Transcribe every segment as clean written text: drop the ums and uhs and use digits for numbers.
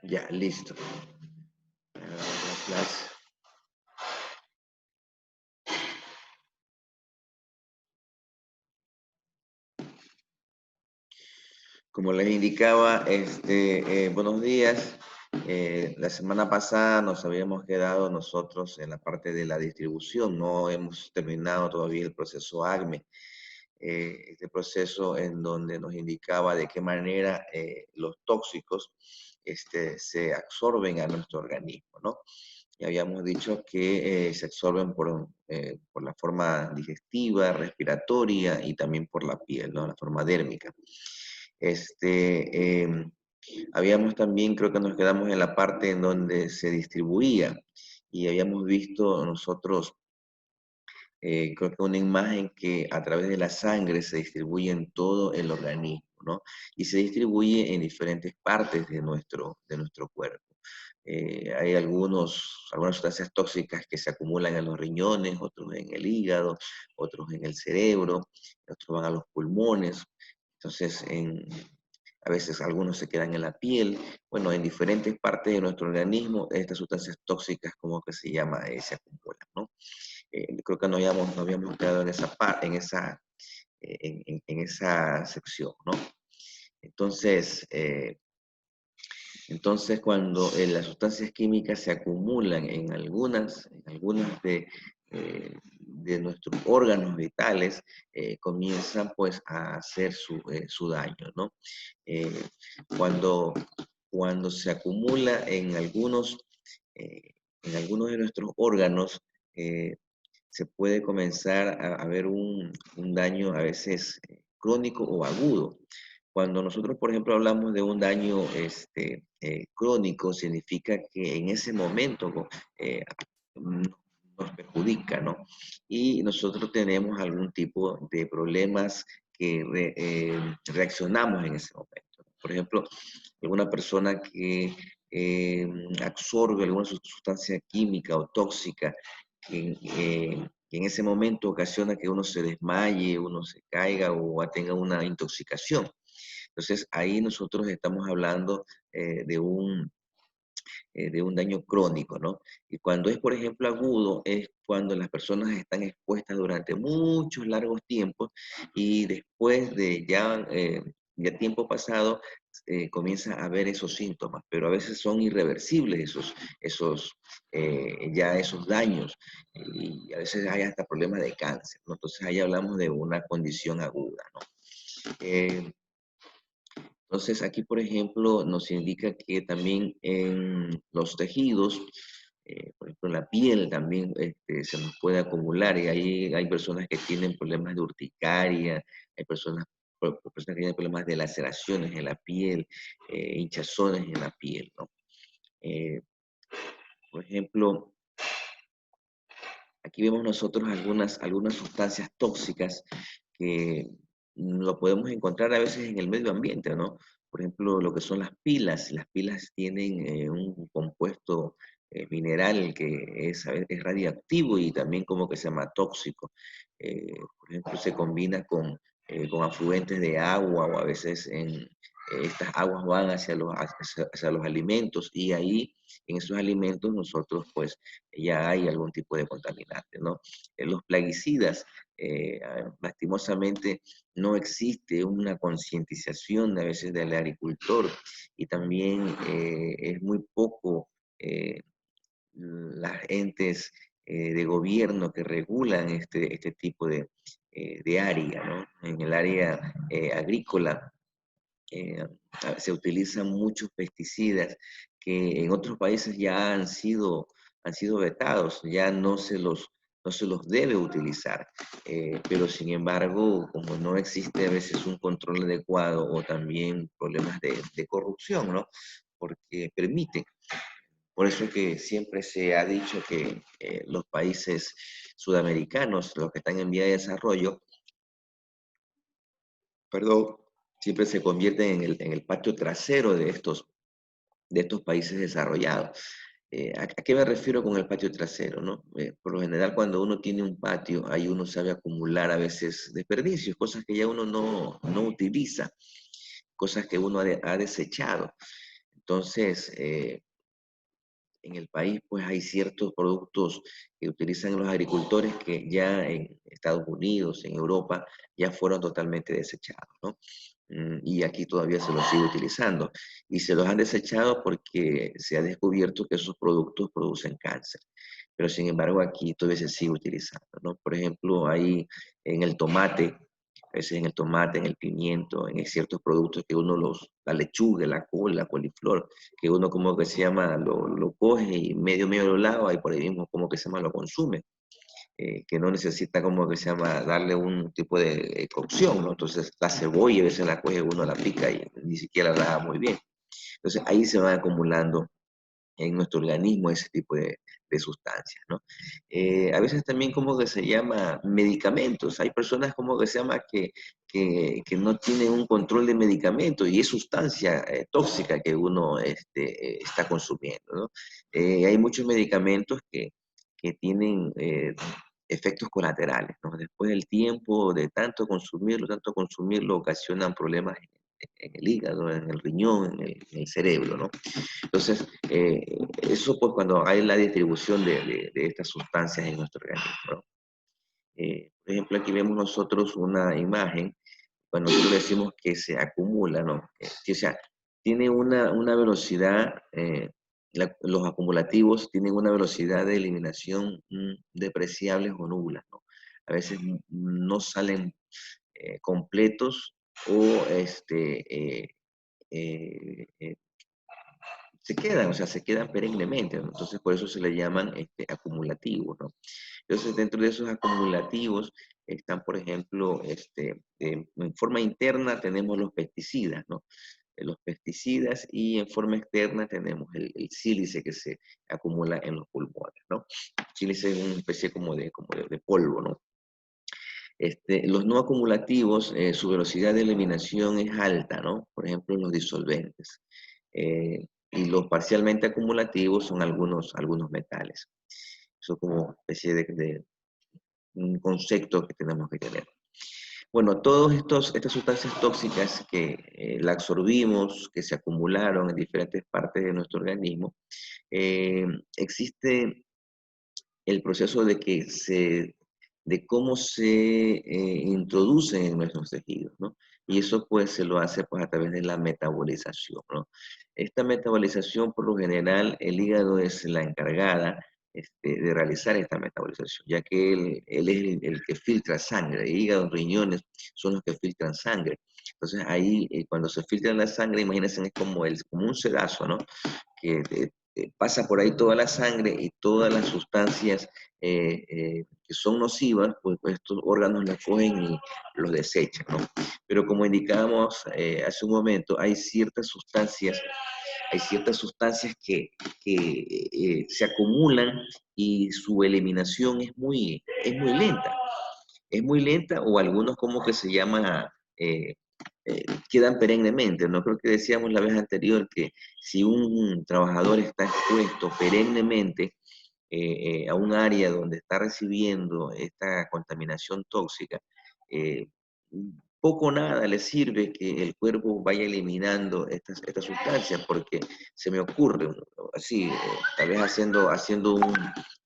Ya, listo. La clase. Como les indicaba, buenos días. La semana pasada nos habíamos quedado nosotros en la parte de la distribución. No hemos terminado todavía el proceso ACME. Este proceso en donde nos indicaba de qué manera los tóxicos se absorben a nuestro organismo, ¿no? Y habíamos dicho que se absorben por la forma digestiva, respiratoria y también por la piel, ¿no? La forma dérmica. Este, em, Habíamos también, creo que nos quedamos en la parte en donde se distribuía y habíamos visto nosotros, creo que una imagen que a través de la sangre se distribuye en todo el organismo, ¿no? Y se distribuye en diferentes partes de nuestro cuerpo. Hay algunas sustancias tóxicas que se acumulan en los riñones, otros en el hígado, otros en el cerebro, otros van a los pulmones. Entonces, a veces algunos se quedan en la piel. Bueno, en diferentes partes de nuestro organismo, estas sustancias tóxicas, como que se llama, se acumulan, ¿no? Creo que no habíamos quedado en esa parte, en esa sección, ¿no? Entonces, cuando las sustancias químicas se acumulan de nuestros órganos vitales, comienzan pues a hacer su daño, ¿no? Eh, cuando, cuando se acumula eh, en algunos de nuestros órganos, eh, se puede comenzar a ver un daño a veces crónico o agudo. Cuando nosotros, por ejemplo, hablamos de un daño crónico, significa que en ese momento eh, nos perjudica, ¿no? Y nosotros tenemos algún tipo de problemas que reaccionamos en ese momento. Por ejemplo, alguna persona que absorbe alguna sustancia química o tóxica que en ese momento ocasiona que uno se desmaye, uno se caiga o tenga una intoxicación. Entonces ahí nosotros estamos hablando de un daño crónico, ¿no? Y cuando es, por ejemplo, agudo, es cuando las personas están expuestas durante muchos largos tiempos y después de ya tiempo pasado, comienza a haber esos síntomas, pero a veces son irreversibles esos daños y a veces hay hasta problemas de cáncer, ¿no? Entonces ahí hablamos de una condición aguda, ¿no? Eh, entonces, aquí, por ejemplo, nos indica que también en los tejidos, por ejemplo, en la piel también se nos puede acumular y ahí hay personas que tienen problemas de urticaria, hay personas que tienen problemas de laceraciones en la piel, hinchazones en la piel, ¿no? Eh, por ejemplo, aquí vemos nosotros algunas sustancias tóxicas que lo podemos encontrar a veces en el medio ambiente, ¿no? Por ejemplo, lo que son las pilas tienen un compuesto mineral que es radiactivo y también como que se llama tóxico. Por ejemplo, se combina con afluentes de agua o a veces estas aguas van hacia los alimentos y ahí en esos alimentos nosotros pues ya hay algún tipo de contaminante, ¿no? Los plaguicidas, lastimosamente, no existe una concientización a veces del agricultor y también es muy poco las entes de gobierno que regulan este tipo de área, ¿no? En el área agrícola eh, se utilizan muchos pesticidas que en otros países ya han sido vetados, ya no se los debe utilizar. Pero sin embargo, como no existe a veces un control adecuado o también problemas de corrupción, ¿no? Porque permite. Por eso que siempre se ha dicho que los países sudamericanos, los que están en vía de desarrollo, perdón, siempre se convierten en el patio trasero de estos países desarrollados. ¿A qué me refiero con el patio trasero, no? Por lo general, cuando uno tiene un patio, ahí uno sabe acumular a veces desperdicios, cosas que ya uno no utiliza, cosas que uno ha desechado. Entonces, en el país, pues hay ciertos productos que utilizan los agricultores que ya en Estados Unidos, en Europa, ya fueron totalmente desechados, ¿no? Y aquí todavía se los sigue utilizando. Y se los han desechado porque se ha descubierto que esos productos producen cáncer. Pero sin embargo aquí todavía se sigue utilizando, ¿no? Por ejemplo, hay en el tomate, a veces en el tomate, en el pimiento, en ciertos productos que uno la lechuga, la col, la coliflor, que uno como que se llama, lo coge y medio lo lava y por ahí mismo como que se llama lo consume, que no necesita como que se llama darle un tipo de cocción, ¿no? Entonces la cebolla a veces la coge uno, la pica y ni siquiera la lava muy bien. Entonces ahí se van acumulando en nuestro organismo ese tipo de sustancias, ¿no? A veces también como que se llama medicamentos. Hay personas como que se llama que no tienen un control de medicamentos y es sustancia tóxica que uno está consumiendo, ¿no? Hay muchos medicamentos que tienen efectos colaterales, ¿no? Después del tiempo de tanto consumirlo, ocasionan problemas en el hígado, en el riñón, en el cerebro, ¿no? Entonces, eso pues cuando hay la distribución de estas sustancias en nuestro organismo, ¿no? Por ejemplo, aquí vemos nosotros una imagen, cuando nosotros decimos que se acumula, ¿no? O sea, tiene una velocidad, los acumulativos tienen una velocidad de eliminación depreciables o nulas, ¿no? A veces no salen completos o eh, eh, se quedan, o sea, se quedan perennemente, ¿no? Entonces, por eso se le llaman acumulativos, ¿no? Entonces, dentro de esos acumulativos están, por ejemplo, en forma interna tenemos los pesticidas, ¿no? Los pesticidas y en forma externa tenemos el sílice que se acumula en los pulmones, ¿no? El sílice es una especie como de polvo, ¿no? Los no acumulativos, su velocidad de eliminación es alta, ¿no? Por ejemplo, los disolventes. Y los parcialmente acumulativos son algunos metales. Eso como especie de un concepto que tenemos que tener. Bueno, estas sustancias tóxicas que la absorbimos, que se acumularon en diferentes partes de nuestro organismo, eh, existe el proceso de cómo se introducen en nuestros tejidos, ¿no? Y eso pues se lo hace pues a través de la metabolización, ¿no? Esta metabolización por lo general el hígado es la encargada de realizar esta metabolización, ya que él es el que filtra sangre, el hígado, riñones son los que filtran sangre. Entonces ahí cuando se filtra la sangre, imagínense, es como un sedazo, ¿no? Que pasa por ahí toda la sangre y todas las sustancias que son nocivas, pues estos órganos las cogen y los desechan, ¿no? Pero como indicábamos hace un momento, hay ciertas sustancias que se acumulan y su eliminación es muy lenta. Es muy lenta o algunos como que se llama quedan perennemente, ¿no? Creo que decíamos la vez anterior que si un trabajador está expuesto perennemente a un área donde está recibiendo esta contaminación tóxica, eh, poco o nada le sirve que el cuerpo vaya eliminando estas sustancias, porque se me ocurre, así, tal vez haciendo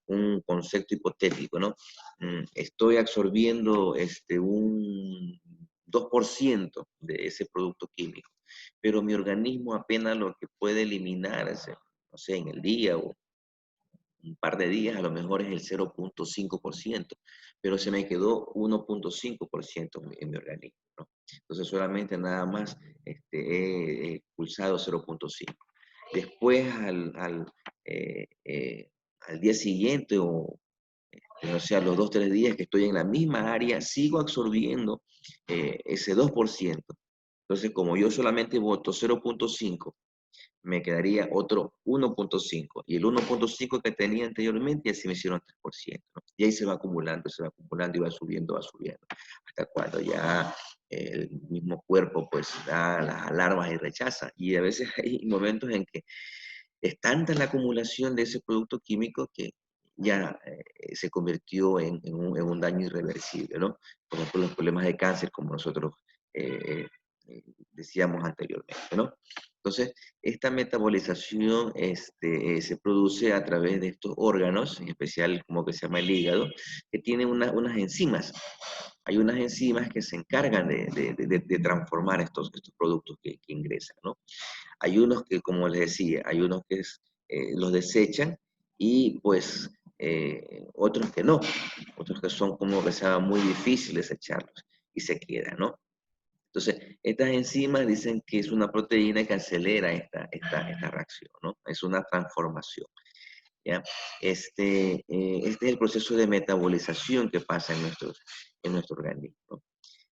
un concepto hipotético, ¿no? Estoy absorbiendo un 2% de ese producto químico, pero mi organismo apenas lo que puede eliminar, no sé, en el día o un par de días, a lo mejor es el 0,5%, pero se me quedó 1,5% en mi organismo, ¿no? Entonces solamente nada más he expulsado 0,5. Después al día siguiente o sea, los 2, 3 días que estoy en la misma área, sigo absorbiendo ese 2%. Entonces, como yo solamente voto 0,5, me quedaría otro 1,5. Y el 1,5 que tenía anteriormente, así me hicieron 3%, ¿no? Y ahí se va acumulando y va subiendo, hasta cuando ya el mismo cuerpo pues da las alarmas y rechaza. Y a veces hay momentos en que es tanta la acumulación de ese producto químico que ya se convirtió en un daño irreversible, ¿no? Por ejemplo, los problemas de cáncer, como nosotros decíamos anteriormente, ¿no? Entonces, esta metabolización se produce a través de estos órganos, en especial como que se llama el hígado, que tiene unas enzimas. Hay unas enzimas que se encargan de transformar estos productos que ingresan, ¿no? Hay unos que, como les decía, hay unos que los desechan y pues otros que no, otros que son como que sea muy difícil desecharlos y se quedan, ¿no? Entonces, estas enzimas dicen que es una proteína que acelera esta reacción, ¿no? Es una transformación, ¿ya? Este es el proceso de metabolización que pasa en nuestro organismo, ¿no?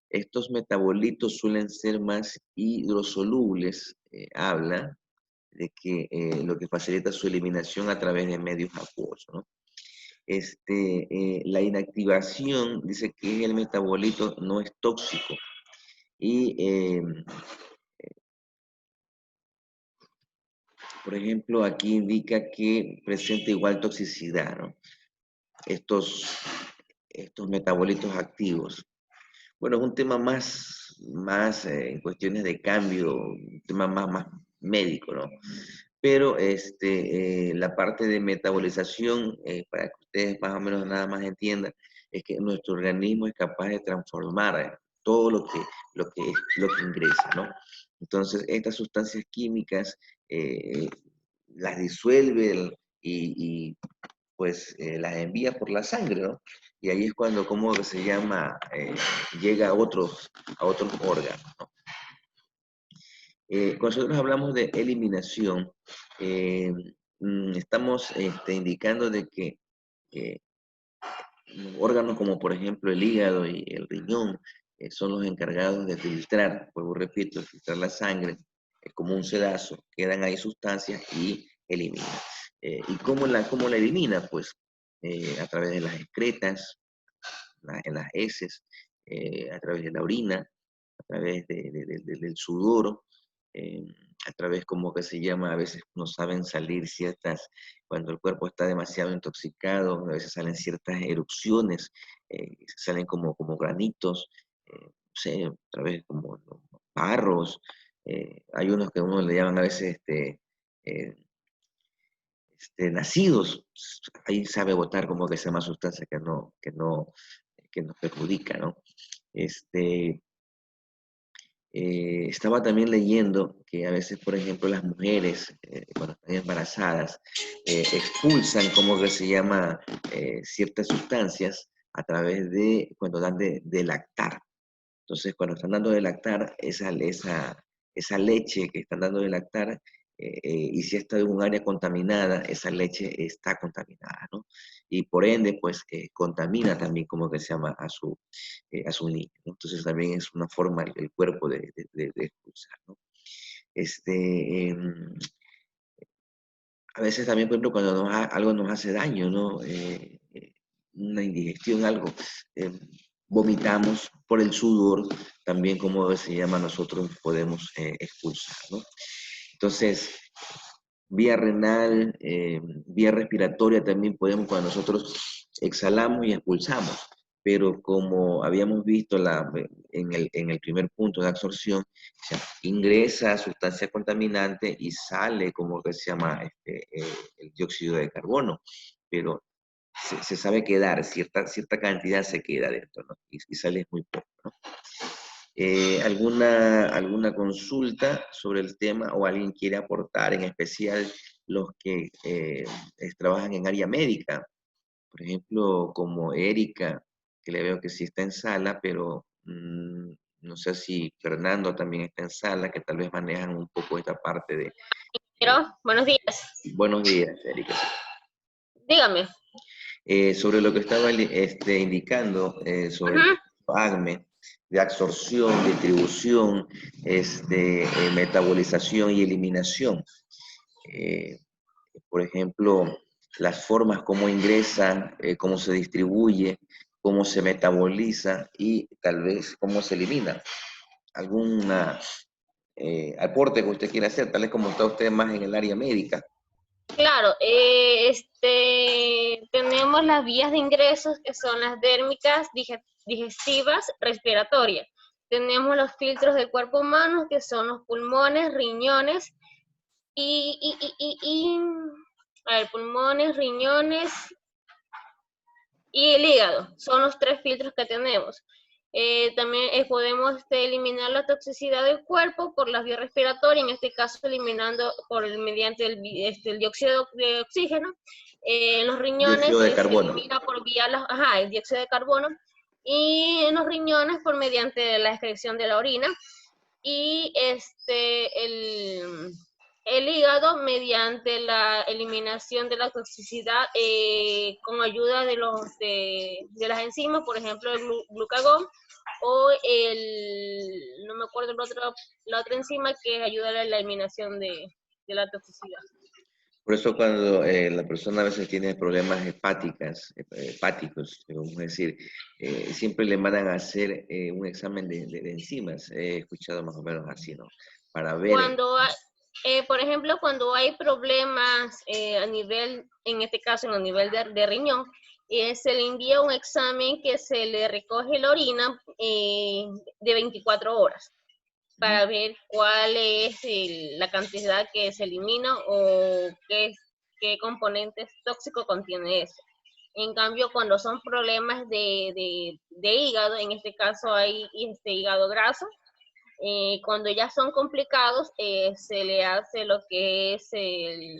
Estos metabolitos suelen ser más hidrosolubles, habla de que lo que facilita su eliminación a través de medios acuosos, ¿no? La inactivación dice que el metabolito no es tóxico y, por ejemplo, aquí indica que presenta igual toxicidad, ¿no? Estos, estos metabolitos activos. Bueno, es un tema más en cuestiones de cambio, un tema más médico, ¿no? Pero la parte de metabolización, para que ustedes más o menos nada más entiendan, es que nuestro organismo es capaz de transformar todo lo que ingresa, ¿no? Entonces, estas sustancias químicas eh, las disuelve pues las envía por la sangre, ¿no? Y ahí es cuando, ¿cómo se llama? Llega a otros órganos, ¿no? Cuando nosotros hablamos de eliminación, eh, estamos indicando de que eh, órganos como por ejemplo el hígado y el riñón son los encargados de filtrar, vuelvo repito, filtrar la sangre, como un sedazo, quedan ahí sustancias y elimina. ¿Y cómo la elimina? Pues a través de las excretas, en las heces, a través de la orina, a través del sudor, eh, a través como que se llama, a veces no saben salir ciertas, cuando el cuerpo está demasiado intoxicado, a veces salen ciertas erupciones, salen como granitos, no sé, a través como los barros, hay unos que uno le llaman a veces eh, nacidos, ahí sabe botar como que se llama sustancia que nos perjudica, ¿no? Este, Estaba también leyendo que a veces, por ejemplo, las mujeres, cuando están embarazadas, expulsan, como que se llama, ciertas sustancias a través de, cuando dan de lactar. Entonces, cuando están dando de lactar, esa leche que están dando de lactar, y si está en un área contaminada, esa leche está contaminada, ¿no? Y por ende, pues, contamina también, como que se llama, a su niño, ¿no? Entonces, también es una forma el cuerpo de expulsar, ¿no? Este, em, a veces también, por ejemplo, cuando algo nos hace daño, ¿no? Una indigestión, algo, eh, vomitamos por el sudor, también como se llama, nosotros podemos expulsar, ¿no? Entonces, vía renal, vía respiratoria también podemos, cuando nosotros exhalamos y expulsamos, pero como habíamos visto en el primer punto de absorción, o sea, ingresa sustancia contaminante y sale como que se llama el dióxido de carbono, pero se sabe quedar, cierta cantidad se queda dentro, ¿no? Y sale muy poco, ¿no? ¿Alguna consulta sobre el tema o alguien quiere aportar, en especial los que trabajan en área médica? Por ejemplo, como Erika, que le veo que sí está en sala, pero no sé si Fernando también está en sala, que tal vez manejan un poco esta parte de... eh, Pero, buenos días. buenos días, Erika. Dígame. Sobre lo que estaba indicando, sobre el Ujú. ACME, de absorción, distribución, metabolización y eliminación. Eh, por ejemplo, las formas como ingresa, cómo se distribuye, cómo se metaboliza y tal vez cómo se elimina. ¿Alguna aporte que usted quiera hacer? Tal vez como está usted más en el área médica. Claro, tenemos las vías de ingresos que son las dérmicas, digestivas, respiratorias. Tenemos los filtros del cuerpo humano que son los pulmones, riñones y a ver, pulmones, riñones y el hígado. Son los 3 filtros que tenemos. También podemos eliminar la toxicidad del cuerpo por las vías respiratorias, en este caso eliminando mediante el dióxido de oxígeno. En los riñones Dióxido de se carbono. elimina por vía, el dióxido de carbono, y en los riñones por mediante la excreción de la orina. Y el hígado mediante la eliminación de la toxicidad con ayuda de las enzimas, por ejemplo el glucagón o no me acuerdo la otra enzima que ayuda a la eliminación de la toxicidad. Por eso cuando la persona a veces tiene problemas hepáticos, vamos a decir, siempre le mandan a hacer un examen de enzimas. He escuchado más o menos así, ¿no? Para ver. Por ejemplo, cuando hay problemas a nivel, en este caso, en el nivel de riñón, se le envía un examen que se le recoge la orina de 24 horas para ver cuál es la cantidad que se elimina o qué componentes tóxicos contiene eso. En cambio, cuando son problemas de hígado, en este caso hay hígado graso, cuando ya son complicados, se le hace lo que es el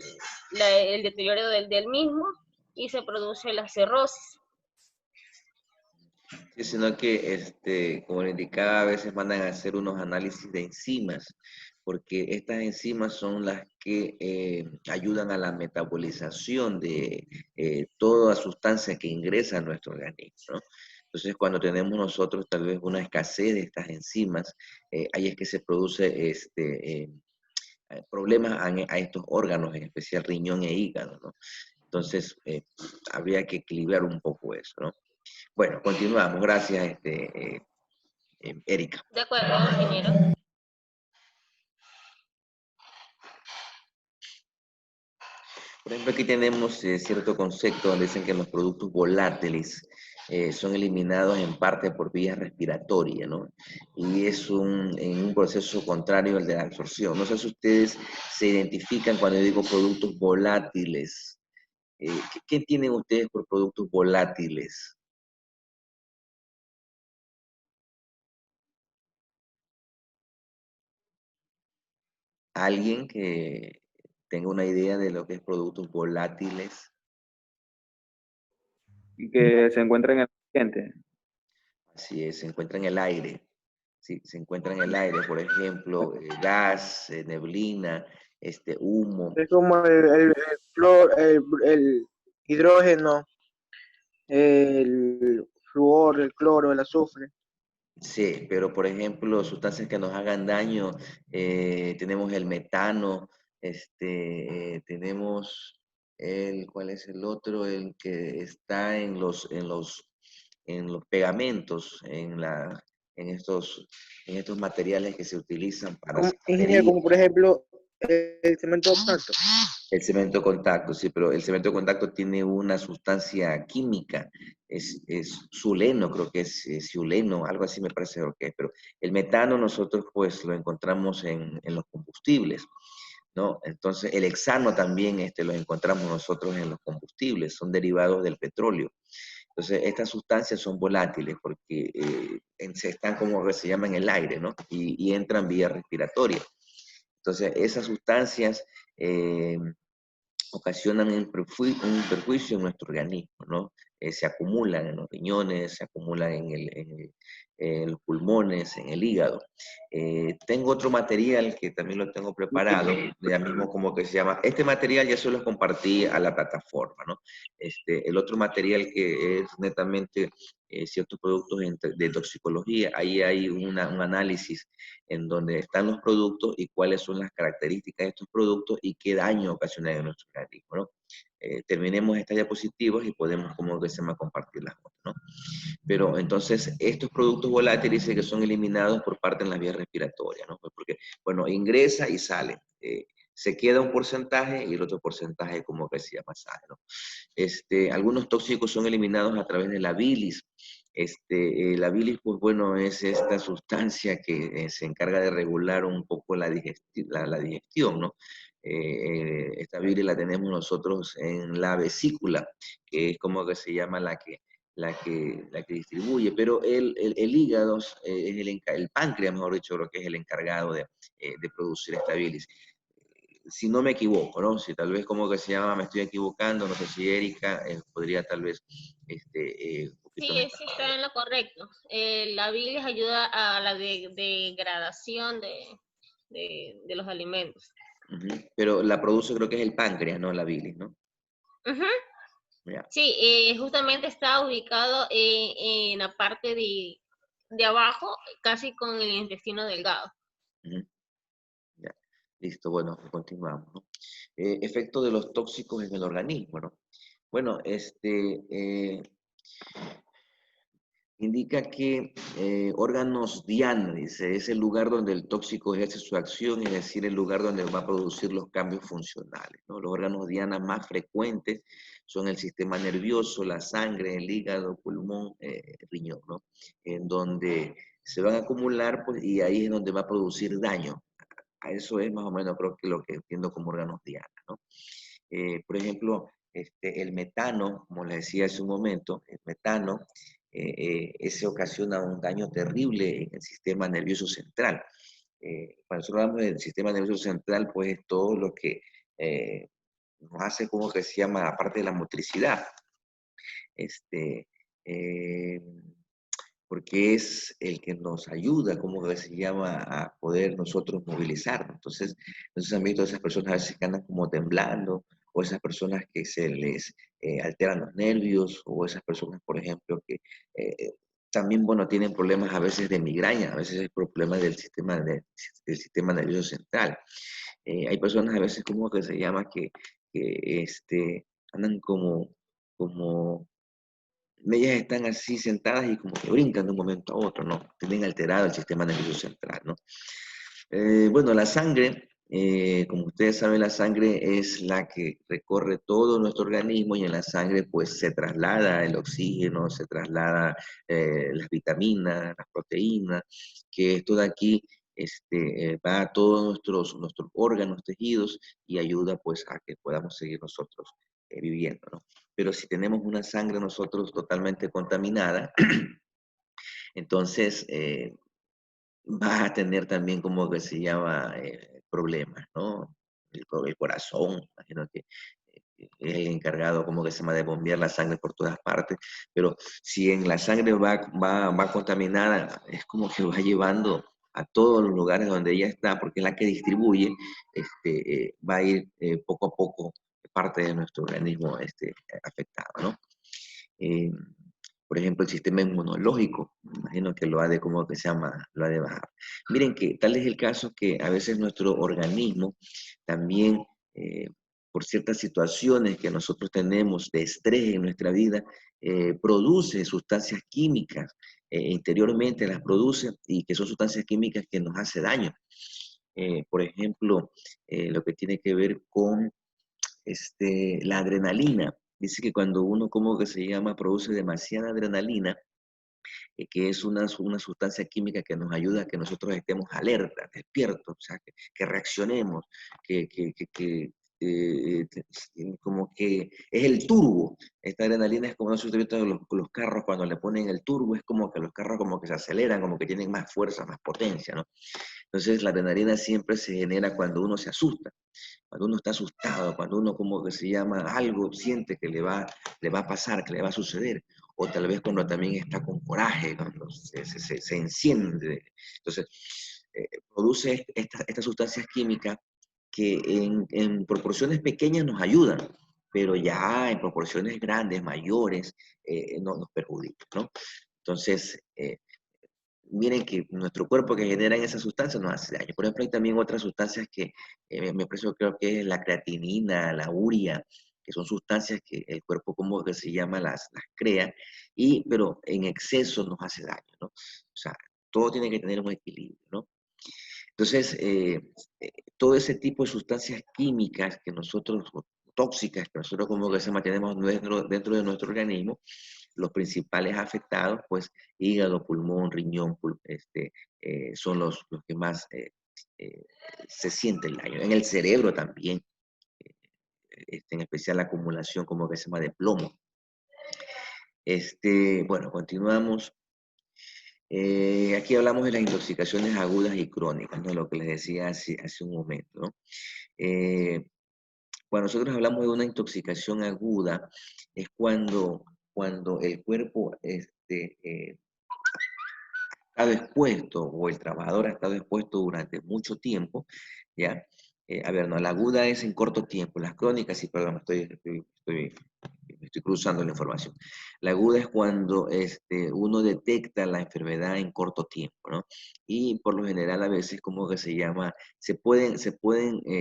deterioro del mismo y se produce la cirrosis. Sí, sino que, como le indicaba, a veces mandan a hacer unos análisis de enzimas, porque estas enzimas son las que ayudan a la metabolización de toda sustancia que ingresa a nuestro organismo, ¿no? Entonces, cuando tenemos nosotros tal vez una escasez de estas enzimas, ahí es que se produce problemas a estos órganos, en especial riñón e hígado, ¿no? Entonces, habría que equilibrar un poco eso, ¿no? Bueno, continuamos. Gracias, Erika. De acuerdo, ingeniero. Por ejemplo, aquí tenemos cierto concepto donde dicen que los productos volátiles son eliminados en parte por vías respiratorias, ¿no? Y es en un proceso contrario al de la absorción. No sé si ustedes se identifican cuando yo digo productos volátiles. ¿Qué tienen ustedes por productos volátiles? ¿Alguien que tenga una idea de lo que es productos volátiles? Y que se encuentra en el ambiente. Así es, se encuentra en el aire. Sí, se encuentra en el aire, por ejemplo, gas, neblina, humo. Es como el hidrógeno, el flúor, el cloro, el azufre. Sí, pero por ejemplo, sustancias que nos hagan daño, tenemos el metano, tenemos ¿cuál es el otro? El que está en los pegamentos, en estos materiales que se utilizan para Ingeniero, zapatería. como por ejemplo el cemento compacto. El cemento de contacto, sí, pero el cemento de contacto tiene una sustancia química, es suleno, creo que es siuleno, algo así me parece que es, pero el metano nosotros pues lo encontramos en los combustibles, ¿no? Entonces el hexano también lo encontramos nosotros en los combustibles, son derivados del petróleo. Entonces estas sustancias son volátiles porque se están como que se llama en el aire, ¿no? Y entran vía respiratoria. Entonces esas sustancias ocasionan un perjuicio en nuestro organismo, ¿no? Se acumulan en los riñones, se acumulan en los pulmones, en el hígado. Tengo otro material que también lo tengo preparado, ya mismo como que se llama, este material ya se los compartí a la plataforma, ¿no? El otro material que es netamente ciertos productos de toxicología, ahí hay un análisis en donde están los productos y cuáles son las características de estos productos y qué daño ocasionan en nuestro organismo, ¿no? Terminemos estas diapositivas y podemos, como que se llama, compartir las otras, ¿no? Pero entonces, estos productos volátiles dice que son eliminados por parte de las vías respiratorias, ¿no? Porque, bueno, ingresa y sale. Se queda un porcentaje y el otro porcentaje como que se llama sale, ¿no? Algunos tóxicos son eliminados a través de la bilis. La bilis, pues bueno, es esta sustancia que se encarga de regular un poco la digestión, ¿no? Esta bilis la tenemos nosotros en la vesícula, que es como que se llama la que distribuye, pero el hígado, el páncreas, mejor dicho, creo que es el encargado de producir esta bilis. Si no me equivoco, ¿no? Si tal vez como que se llama, me estoy equivocando, no sé si Erika podría tal vez un poquito Sí, sí está en lo correcto. La bilis ayuda a la degradación de los alimentos. Pero la produce creo que es el páncreas, no la bilis, ¿no? Ujú. Ya. Sí, justamente está ubicado en la parte de abajo, casi con el intestino delgado. Ujú. Ya. Listo, bueno, continuamos, ¿no? Efecto de los tóxicos en el organismo, ¿no? Bueno, indica que órganos diana, dice, es el lugar donde el tóxico ejerce su acción, es decir, el lugar donde va a producir los cambios funcionales, ¿no? Los órganos diana más frecuentes son el sistema nervioso, la sangre, el hígado, pulmón, riñón, ¿no? En donde se van a acumular, pues, y ahí es donde va a producir daño. A eso es más o menos creo que lo que entiendo como órganos diana, ¿no? Por ejemplo, el metano, como les decía hace un momento, el metano, ese ocasiona un daño terrible en el sistema nervioso central. Cuando nosotros hablamos del sistema nervioso central, pues es todo lo que nos hace como que se llama, aparte de la motricidad, este, eh, porque es el que nos ayuda, como que se llama, a poder nosotros movilizarnos. Entonces han visto a esas personas a veces que andan como temblando, o esas personas que se les alteran los nervios, o esas personas, por ejemplo, que también, bueno, tienen problemas a veces de migraña, a veces hay problemas del sistema nervioso central. Hay personas a veces como que se llama que andan como ellas están así sentadas y como que brincan de un momento a otro, ¿no? Tienen alterado el sistema nervioso central, ¿no? Bueno, la sangre, como ustedes saben, la sangre es la que recorre todo nuestro organismo y en la sangre pues se traslada el oxígeno, se traslada las vitaminas, las proteínas, que esto de aquí va a todos nuestros órganos, tejidos y ayuda pues a que podamos seguir nosotros viviendo, ¿no? Pero si tenemos una sangre nosotros totalmente contaminada, entonces vas a tener también como que se llama problemas, ¿no? El corazón, imagino que es el encargado como que se llama de bombear la sangre por todas partes, pero si en la sangre va contaminada, es como que va llevando a todos los lugares donde ella está, porque es la que distribuye, va a ir poco a poco parte de nuestro organismo afectado, ¿no? Eh, por ejemplo, el sistema inmunológico, me imagino que lo ha de, como que se llama, lo ha de bajar. Miren que tal es el caso que a veces nuestro organismo también, por ciertas situaciones que nosotros tenemos de estrés en nuestra vida, produce sustancias químicas, interiormente las produce y que son sustancias químicas que nos hace daño. Por ejemplo, lo que tiene que ver con la adrenalina. Dice que cuando uno, como que se llama, produce demasiada adrenalina, que es una sustancia química que nos ayuda a que nosotros estemos alertas, despiertos, o sea, que reaccionemos, como que es el turbo. Esta adrenalina es como no sé si usted ha visto los carros cuando le ponen el turbo, es como que los carros como que se aceleran, como que tienen más fuerza, más potencia, ¿no? Entonces la adrenalina siempre se genera cuando uno se asusta. Cuando uno está asustado, cuando uno como que se llama algo, siente que le va a pasar, que le va a suceder, o tal vez cuando también está con coraje, cuando se enciende. Entonces, produce estas sustancias químicas que en proporciones pequeñas nos ayudan, pero ya en proporciones grandes, mayores, nos perjudican, ¿no? Entonces, miren que nuestro cuerpo que genera esas sustancias nos hace daño. Por ejemplo, hay también otras sustancias que me parece, creo que es la creatinina, la urea, que son sustancias que el cuerpo, como que se llama, las crea, pero en exceso nos hace daño, ¿no? O sea, todo tiene que tener un equilibrio, ¿no? Entonces, todo ese tipo de sustancias químicas que nosotros, tóxicas, que nosotros como que se mantenemos dentro de nuestro organismo, los principales afectados, pues hígado, pulmón, riñón, son los que más se siente el daño. En el cerebro también, en especial la acumulación, como que se llama, de plomo. Bueno, continuamos. Aquí hablamos de las intoxicaciones agudas y crónicas, ¿no? Lo que les decía hace un momento, ¿no? Cuando nosotros hablamos de una intoxicación aguda, es cuando el cuerpo estado expuesto o el trabajador ha estado expuesto durante mucho tiempo, ¿ya? A ver, no, la aguda es en corto tiempo, las crónicas, sí, perdón, me estoy cruzando la información. La aguda es cuando uno detecta la enfermedad en corto tiempo, ¿no? Y por lo general a veces, como que se llama, se pueden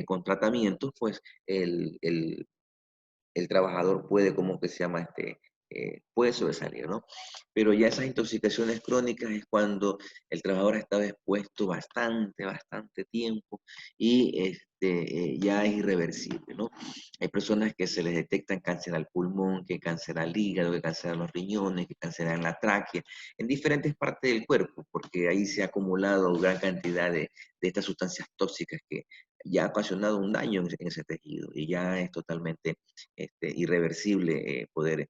con tratamientos, pues el trabajador puede, como que se llama, puede sobresalir, ¿no? Pero ya esas intoxicaciones crónicas es cuando el trabajador ha estado expuesto bastante tiempo y ya es irreversible, ¿no? Hay personas que se les detectan cáncer al pulmón, que cáncer al hígado, que cáncer a los riñones, que cáncer en la tráquea, en diferentes partes del cuerpo, porque ahí se ha acumulado gran cantidad de estas sustancias tóxicas que ya ha ocasionado un daño en ese tejido y ya es totalmente irreversible poder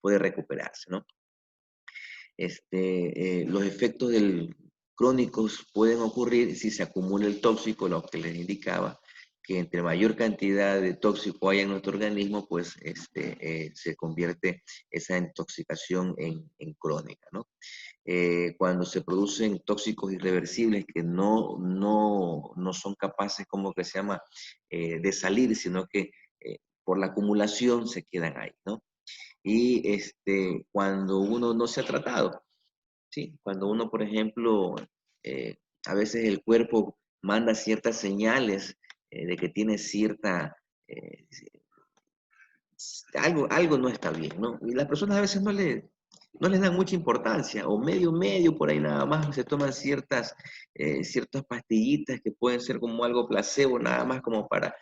recuperarse, ¿no? Los efectos crónicos pueden ocurrir si se acumula el tóxico, lo que les indicaba, que entre mayor cantidad de tóxico haya en nuestro organismo, pues se convierte esa intoxicación en crónica, ¿no? Cuando se producen tóxicos irreversibles que no son capaces, como que se llama, de salir, sino que por la acumulación se quedan ahí, ¿no? Y cuando uno no se ha tratado, ¿sí? Cuando uno, por ejemplo, a veces el cuerpo manda ciertas señales de que tiene eh, algo no está bien, ¿no? Y las personas a veces no les dan mucha importancia, o medio por ahí nada más se toman ciertas pastillitas que pueden ser como algo placebo, nada más como para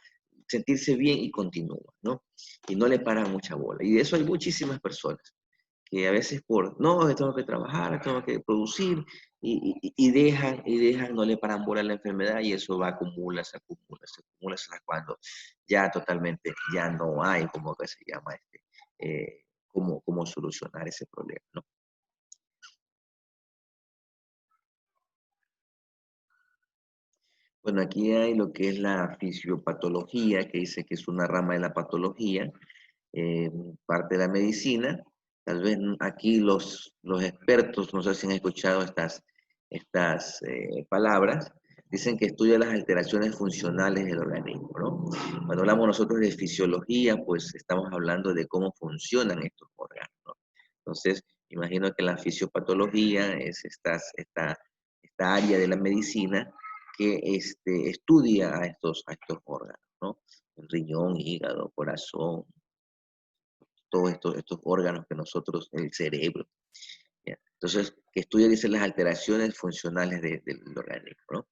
sentirse bien y continúan, ¿no? Y no le paran mucha bola. Y de eso hay muchísimas personas que a veces no, tengo que trabajar, tengo que producir, y dejan, no le paran bola a la enfermedad y eso va, acumula hasta cuando ya totalmente ya no hay, como que se llama, cómo solucionar ese problema, ¿no? Bueno, aquí hay lo que es la fisiopatología, que dice que es una rama de la patología, eh, parte de la medicina. Tal vez aquí los expertos, no sé si han escuchado estas palabras, dicen que estudia las alteraciones funcionales del organismo, ¿no? Cuando hablamos nosotros de fisiología, pues estamos hablando de cómo funcionan estos órganos, ¿no? Entonces, imagino que la fisiopatología es esta área de la medicina que estudia a estos órganos, ¿no? El riñón, hígado, corazón, todos estos órganos que nosotros, el cerebro, ¿ya? Entonces, que estudia, dice, las alteraciones funcionales del organismo, ¿no?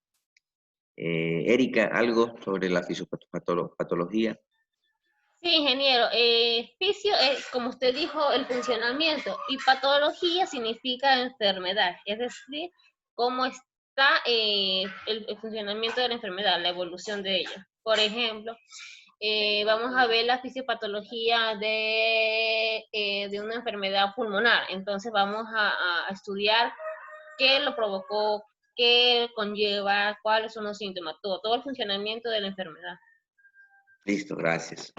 Erika, ¿algo sobre la fisiopatología? Sí, ingeniero. Fisio es, como usted dijo, el funcionamiento, y patología significa enfermedad, es decir, cómo está el funcionamiento de la enfermedad, la evolución de ella. Por ejemplo, vamos a ver la fisiopatología de una enfermedad pulmonar. Entonces vamos a estudiar qué lo provocó, qué conlleva, cuáles son los síntomas, todo el funcionamiento de la enfermedad. Listo, gracias.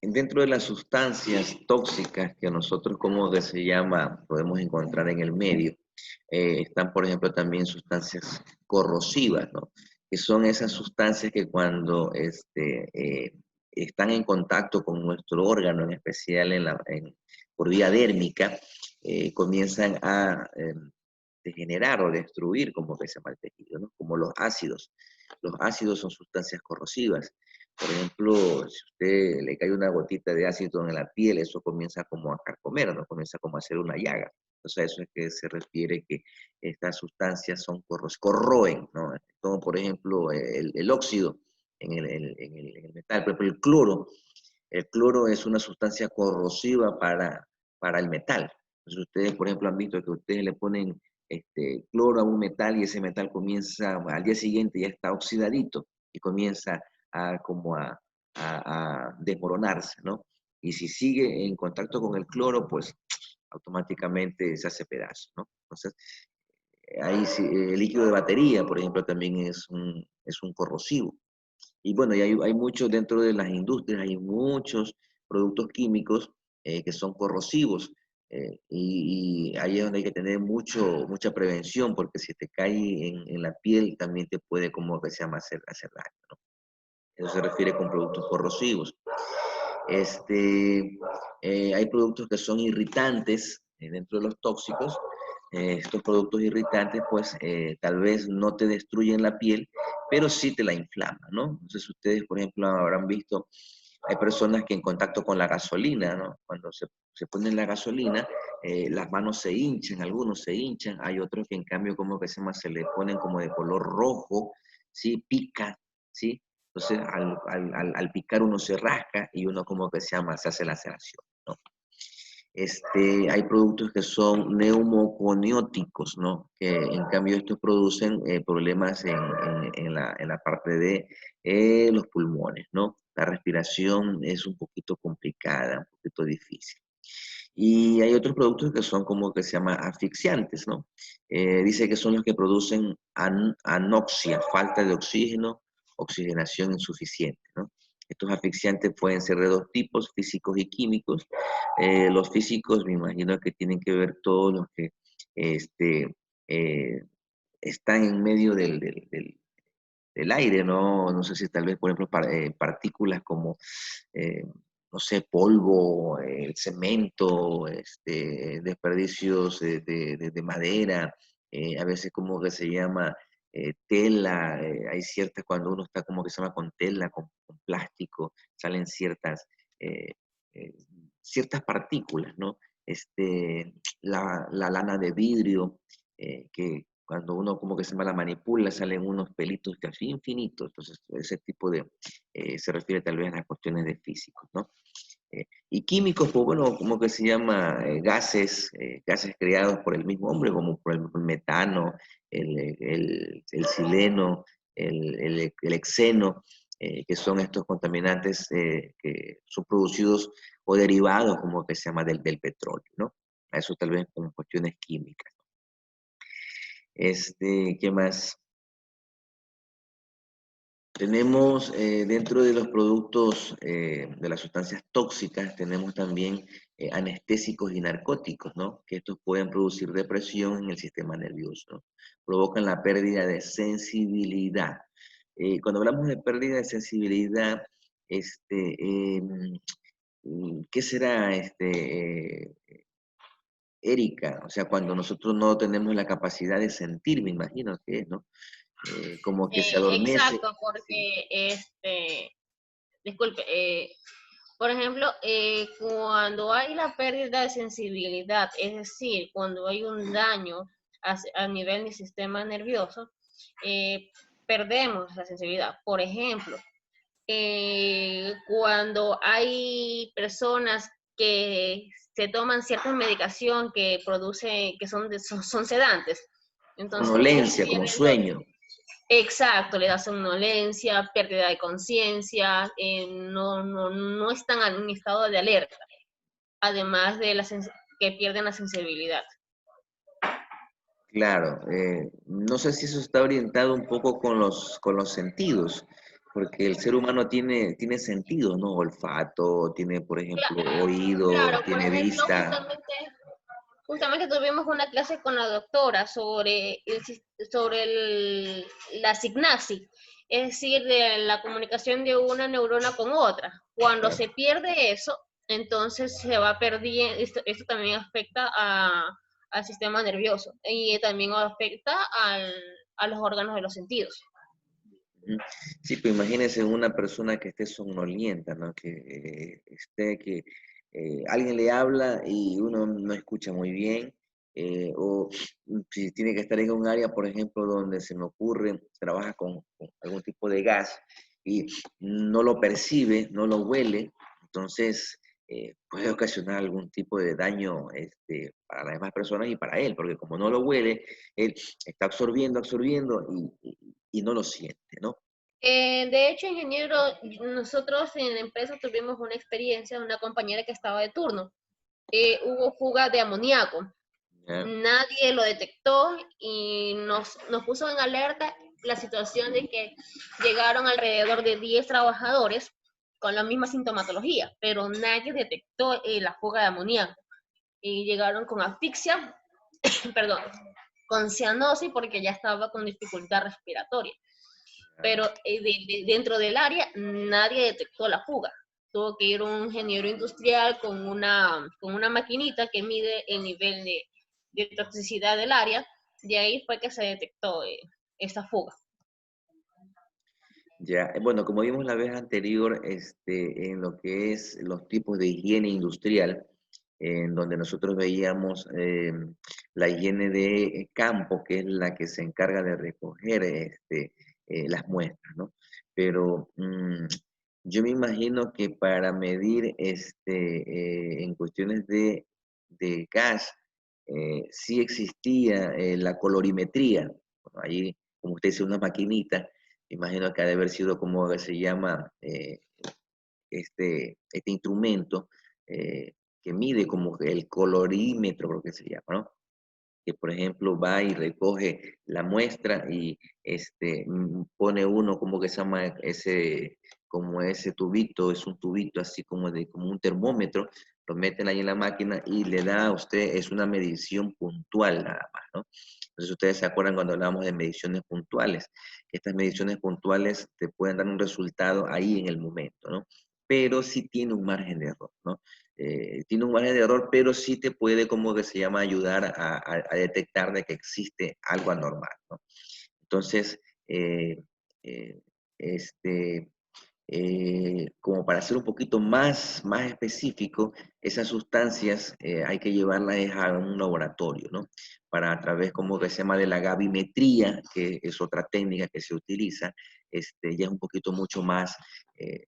Dentro de las sustancias tóxicas que nosotros, como que se llama, podemos encontrar en el medio, están, por ejemplo, también sustancias corrosivas, ¿no? Que son esas sustancias que cuando están en contacto con nuestro órgano, en especial por vía dérmica, comienzan a degenerar o destruir, como que se llama, el tejido, ¿no? Como los ácidos. Los ácidos son sustancias corrosivas. Por ejemplo, si usted le cae una gotita de ácido en la piel, eso comienza como a carcomer, ¿no? Comienza como a hacer una llaga. Entonces a eso es que se refiere que estas sustancias corroen, ¿no? Como por ejemplo el óxido en el metal, por ejemplo el cloro. El cloro es una sustancia corrosiva para el metal. Entonces ustedes, por ejemplo, han visto que ustedes le ponen cloro a un metal y ese metal comienza, al día siguiente ya está oxidadito y comienza a desmoronarse, ¿no? Y si sigue en contacto con el cloro, pues automáticamente se hace pedazo, ¿no? Entonces, ahí sí, el líquido de batería, por ejemplo, también es un corrosivo. Y bueno, y hay muchos dentro de las industrias, hay muchos productos químicos que son corrosivos. Y ahí es donde hay que tener mucha prevención, porque si te cae en la piel, también te puede, como que se llama, hacer daño, ¿no? Eso se refiere con productos corrosivos. Hay productos que son irritantes dentro de los tóxicos. Estos productos irritantes, pues, tal vez no te destruyen la piel, pero sí te la inflaman, ¿no? Entonces, ustedes, por ejemplo, habrán visto, hay personas que en contacto con la gasolina, ¿no? Cuando se ponen la gasolina, las manos se hinchan, algunos se hinchan, hay otros que en cambio, como que se le ponen como de color rojo, ¿sí? Pica, ¿sí? Entonces, al picar uno se rasca y uno como que se hace laceración, ¿no? Hay productos que son neumoconióticos, ¿no? Que en cambio estos producen problemas en la parte de los pulmones, ¿no? La respiración es un poquito complicada, un poquito difícil. Y hay otros productos que son como que se llama asfixiantes, ¿no? Dice que son los que producen anoxia, falta de oxígeno, oxigenación insuficiente, ¿no? Estos asfixiantes pueden ser de dos tipos, físicos y químicos. Los físicos, me imagino que tienen que ver todos los que eh, están en medio del aire, ¿no? No sé si tal vez, por ejemplo, partículas como, eh, no sé, polvo, el cemento, desperdicios de madera, a veces como que se llama tela, hay ciertas, cuando uno está como que se llama con tela, con plástico, salen eh, eh, ciertas partículas, ¿no? La lana de vidrio, que cuando uno como que se la manipula, salen unos pelitos casi infinitos. Entonces, ese tipo se refiere tal vez a las cuestiones de físicos, ¿no? Y químicos, pues bueno, como que se llama gases creados por el mismo hombre, como por el metano, el sileno, el hexeno, que son estos contaminantes que son producidos o derivados, como que se llama, del petróleo, ¿no? A eso tal vez como cuestiones químicas. ¿Qué más? Tenemos dentro de los productos de las sustancias tóxicas, tenemos también anestésicos y narcóticos, ¿no? Que estos pueden producir depresión en el sistema nervioso, ¿no? Provocan la pérdida de sensibilidad. Cuando hablamos de pérdida de sensibilidad, ¿qué será, Erika? O sea, cuando nosotros no tenemos la capacidad de sentir, me imagino que es, ¿no? Como que se adormece. Exacto, porque, disculpe, por ejemplo, cuando hay la pérdida de sensibilidad, es decir, cuando hay un daño a nivel del sistema nervioso, perdemos la sensibilidad. Por ejemplo, cuando hay personas que se toman cierta medicación que produce, que son sedantes, entonces ellos Somnolencia, como pierden sueño. exacto, le da somnolencia, pérdida de conciencia, no están en un estado de alerta, además de que pierden la sensibilidad. Claro, no sé si eso está orientado un poco con los sentidos, porque el ser humano tiene sentidos, ¿no? Olfato, tiene, por ejemplo, oído, Claro, por tiene ejemplo, vista. justamente tuvimos una clase con la doctora sobre la signasis, es decir, de la comunicación de una neurona con otra. Cuando Claro. se pierde eso, entonces se va perdiendo, esto también afecta al sistema nervioso y también afecta a los órganos de los sentidos. Ujú. Sí, pues imagínense una persona que esté somnolienta, ¿no? Que alguien le habla y uno no escucha muy bien, o si tiene que estar en un área, por ejemplo, donde se me ocurre, trabaja con algún tipo de gas y no lo percibe, no lo huele, entonces puede ocasionar algún tipo de daño para las demás personas y para él, porque como no lo huele, él está absorbiendo y no lo siente, ¿no? De hecho, ingeniero, nosotros en la empresa tuvimos una experiencia de una compañera que estaba de turno. Hubo fuga de amoníaco. ¿Ya? Nadie lo detectó y nos puso en alerta la situación de que llegaron alrededor de 10 trabajadores con la misma sintomatología, pero nadie detectó la fuga de amoníaco. Y llegaron con asfixia, perdón, con cianosis porque ya estaba con dificultad respiratoria. Pero dentro del área nadie detectó la fuga. Tuvo que ir un ingeniero industrial con una maquinita que mide el nivel de toxicidad del área. De ahí fue que se detectó esta fuga. Ya, bueno, como vimos la vez anterior, en lo que es los tipos de higiene industrial, en donde nosotros veíamos la higiene de campo, que es la que se encarga de recoger las muestras, ¿no? Pero yo me imagino que para medir en cuestiones de gas, sí existía la colorimetría. Bueno, ahí, como usted dice, una maquinita, me imagino que ha de haber sido como que se llama este instrumento que mide como el colorímetro, creo que se llama, ¿no? Que por ejemplo va y recoge la muestra y pone uno como que se llama como ese tubito, es un tubito así como un termómetro, lo meten ahí en la máquina y le da a usted, es una medición puntual nada más, ¿no? Entonces ustedes se acuerdan cuando hablábamos de mediciones puntuales, que estas mediciones puntuales te pueden dar un resultado ahí en el momento, ¿no? Pero sí tiene un margen de error, ¿no? Tiene un margen de error, pero sí te puede, como que se llama, ayudar a detectar de que existe algo anormal, ¿no? Entonces, eh, este, como para ser un poquito más específico, esas sustancias hay que llevarlas a un laboratorio, ¿no? Para a través, como que se llama, de la gavimetría, que es otra técnica que se utiliza, ya es un poquito eh,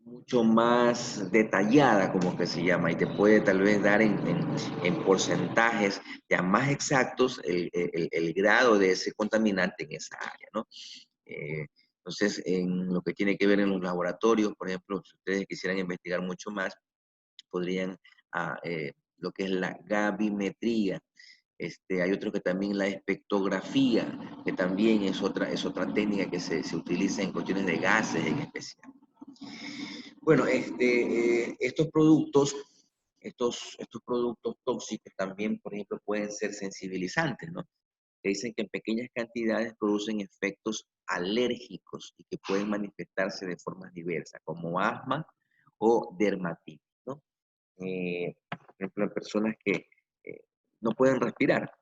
mucho más detallada, como que se llama, y te puede tal vez dar en porcentajes ya más exactos el grado de ese contaminante en esa área, ¿no? Entonces, en lo que tiene que ver en los laboratorios, por ejemplo, si ustedes quisieran investigar mucho más, podrían lo que es la gavimetría. Hay otro que también la espectrografía, que también es otra técnica que se utiliza en cuestiones de gases en especial. Bueno, estos productos tóxicos también, por ejemplo, pueden ser sensibilizantes, ¿no? Que dicen que en pequeñas cantidades producen efectos alérgicos y que pueden manifestarse de formas diversas, como asma o dermatitis, ¿no? Por ejemplo, en personas que no pueden respirar.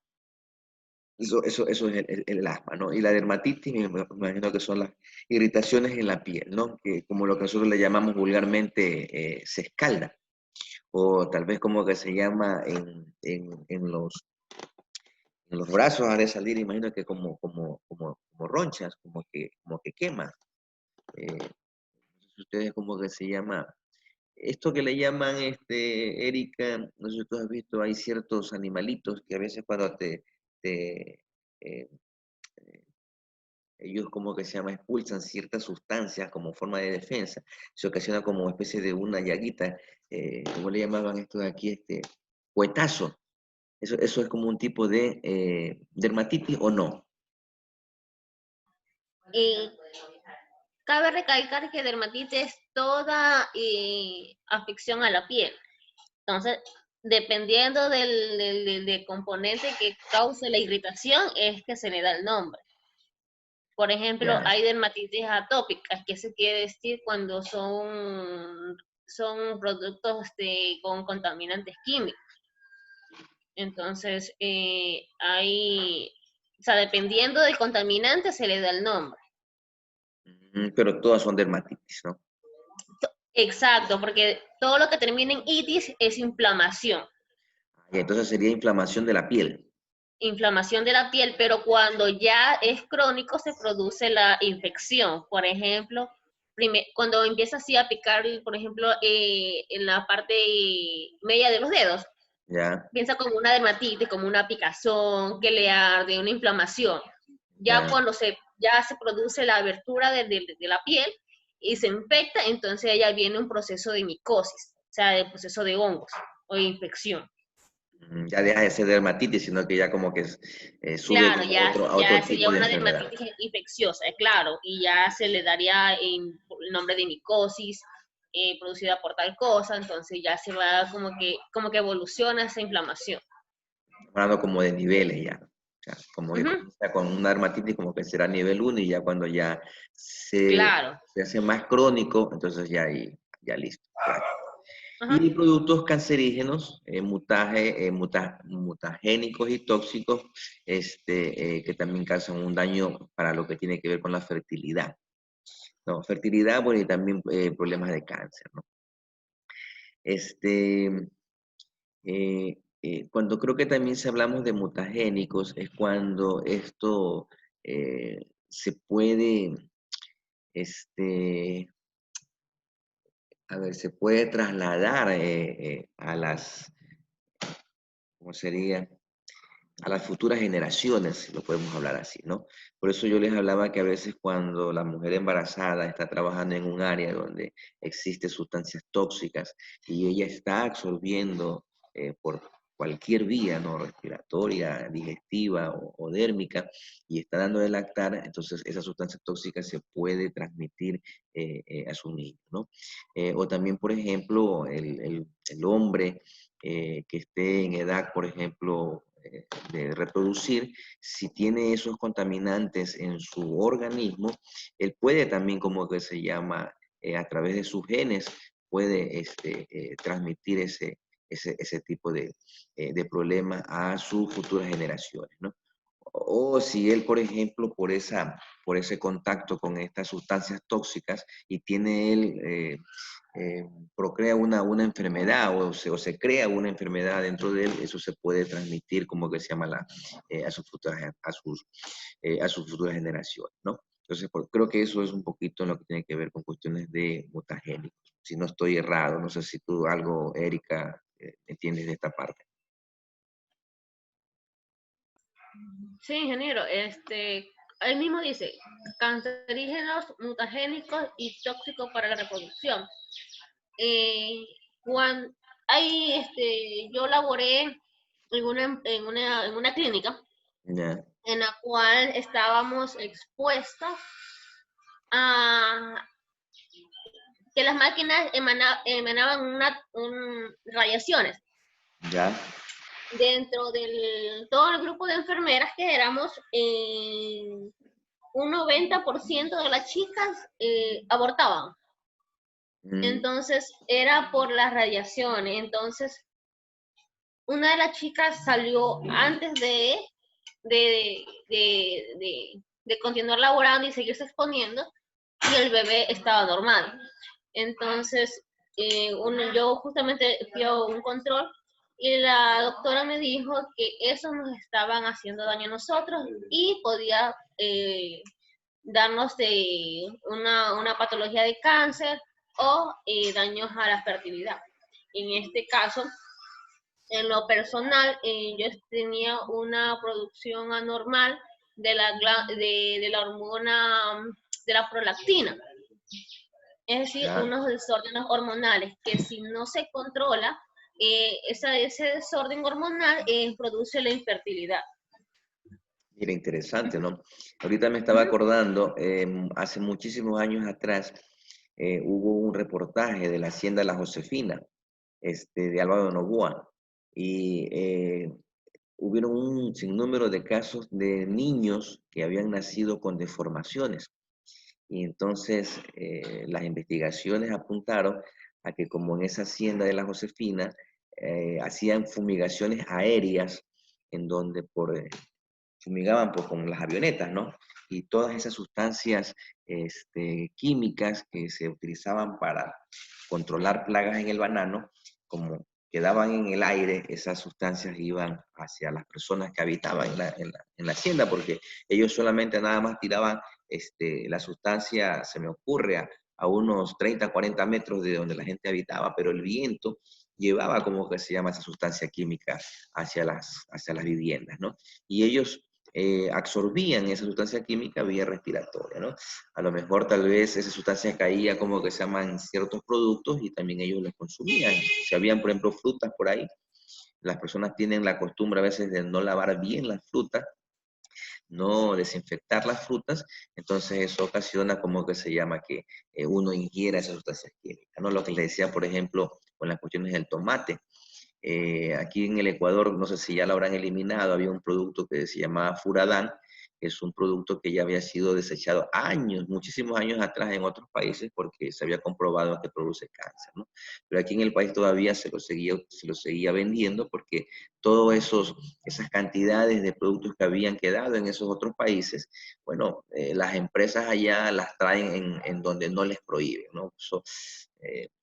Eso es el asma, ¿no? Y la dermatitis, me imagino que son las irritaciones en la piel, ¿no? Que como lo que nosotros le llamamos vulgarmente, se escalda. O tal vez como que se llama en los brazos ha de salir, imagino que como ronchas, como que quema. No sé si ustedes como que se llama, esto que le llaman, Erika, no sé si tú has visto, hay ciertos animalitos que a veces cuando te eh, ellos como que se llama expulsan ciertas sustancias como forma de defensa, se ocasiona como especie de una llaguita, ¿cómo le llamaban esto de aquí? Cuetazo. Eso es como un tipo de dermatitis o no. Y cabe recalcar que dermatitis es toda afección a la piel. Entonces, dependiendo del componente que cause la irritación, es que se le da el nombre. Por ejemplo, Ya. hay dermatitis atópicas, que se quiere decir cuando son productos con contaminantes químicos. Entonces, o sea, dependiendo del contaminante se le da el nombre. Pero todas son dermatitis, ¿no? Exacto, porque todo lo que termina en itis es inflamación. Y entonces sería inflamación de la piel. Inflamación de la piel, pero cuando ya es crónico se produce la infección. Por ejemplo, cuando empieza así a picar, por ejemplo, en la parte media de los dedos, Ya, piensa como una dermatitis, como una picazón, que le arde, una inflamación. Ya ya. cuando ya se produce la abertura de la piel y se infecta, entonces ya viene un proceso de micosis, o sea, el proceso de hongos o de infección. Ya deja de ser dermatitis, sino que ya como que sube Claro, como ya, a ya otro sería tipo de una enfermedad. dermatitis infecciosa, claro, y ya se le daría el nombre de micosis, producida por tal cosa, entonces ya se va como que evoluciona esa inflamación. Hablando como de niveles ya. O sea, como que Ujú, comienza con una dermatitis como que será nivel 1 y ya cuando ya claro. se hace más crónico, entonces ya ahí, ya listo. Ya. Ajá. Y productos cancerígenos, mutagénicos y tóxicos, que también causan un daño para lo que tiene que ver con la fertilidad. No, fertilidad, bueno, y también problemas de cáncer, ¿no? Este, cuando creo que también si hablamos de mutagénicos es cuando esto se puede, este, a ver, se puede trasladar a las, ¿cómo sería? A las futuras generaciones, si lo podemos hablar así, ¿no? Por eso yo les hablaba que a veces cuando la mujer embarazada está trabajando en un área donde existen sustancias tóxicas y ella está absorbiendo por cualquier vía, ¿no? Respiratoria, digestiva o dérmica, y está dando de lactar, entonces esa sustancia tóxica se puede transmitir a su niño, ¿no? O también, por ejemplo, el hombre que esté en edad, por ejemplo, de reproducir, si tiene esos contaminantes en su organismo, él puede también, como que se llama, a través de sus genes, puede transmitir ese tipo de problemas a sus futuras generaciones, ¿no? O si él, por ejemplo, por ese contacto con estas sustancias tóxicas y tiene él, procrea una enfermedad o se crea una enfermedad dentro de él, eso se puede transmitir, como que se llama, a sus futuras generaciones, ¿no? Entonces, creo que eso es un poquito en lo que tiene que ver con cuestiones de mutagénicos. Si no estoy errado, no sé si tú algo, Erika, entiendes de esta parte. Sí, ingeniero, él mismo dice, cancerígenos, mutagénicos y tóxicos para la reproducción. Eh, cuando yo laboré en una clínica Ya, en la cual estábamos expuestos a que las máquinas emanaban radiaciones. ya, Dentro todo el grupo de enfermeras que éramos, un 90% de las chicas abortaban. mm, Entonces, era por las radiaciones. Entonces, una de las chicas salió antes de, de, de continuar laborando y seguirse exponiendo, y el bebé estaba normal. Entonces, yo justamente fui a un control y la doctora me dijo que eso nos estaban haciendo daño a nosotros y podía darnos una patología de cáncer o daños a la fertilidad. En este caso, en lo personal, yo tenía una producción anormal de la hormona de la prolactina, es decir, ya. unos desórdenes hormonales que si no se controla, ese desorden hormonal produce la infertilidad. Mira, interesante, ¿no? Ahorita me estaba acordando, hace muchísimos años atrás hubo un reportaje de la Hacienda La Josefina, de Álvaro de Noboa, y hubieron un sinnúmero de casos de niños que habían nacido con deformaciones. Y entonces las investigaciones apuntaron a que como en esa hacienda de la Josefina hacían fumigaciones aéreas en donde fumigaban pues, con las avionetas, ¿no? Y todas esas sustancias químicas que se utilizaban para controlar plagas en el banano, como quedaban en el aire, esas sustancias iban hacia las personas que habitaban en la hacienda, porque ellos solamente nada más tiraban la sustancia, se me ocurre, a unos 30, 40 metros de donde la gente habitaba, pero el viento llevaba, como que se llama esa sustancia química, hacia las viviendas, ¿no? Y ellos absorbían esa sustancia química vía respiratoria, ¿no? A lo mejor tal vez esa sustancia caía como que se llaman ciertos productos y también ellos los consumían. Si habían, por ejemplo, frutas por ahí, las personas tienen la costumbre a veces de no lavar bien las frutas, no desinfectar las frutas, entonces eso ocasiona como que se llama que uno ingiera esas sustancias químicas, ¿no? Lo que les decía, por ejemplo, con las cuestiones del tomate. Aquí en el Ecuador, no sé si ya lo habrán eliminado, había un producto que se llamaba Furadán, que es un producto que ya había sido desechado años, muchísimos años atrás en otros países porque se había comprobado que produce cáncer, ¿no? Pero aquí en el país todavía se lo seguía vendiendo porque todas esas cantidades de productos que habían quedado en esos otros países, bueno, las empresas allá las traen en donde no les prohíben, ¿no?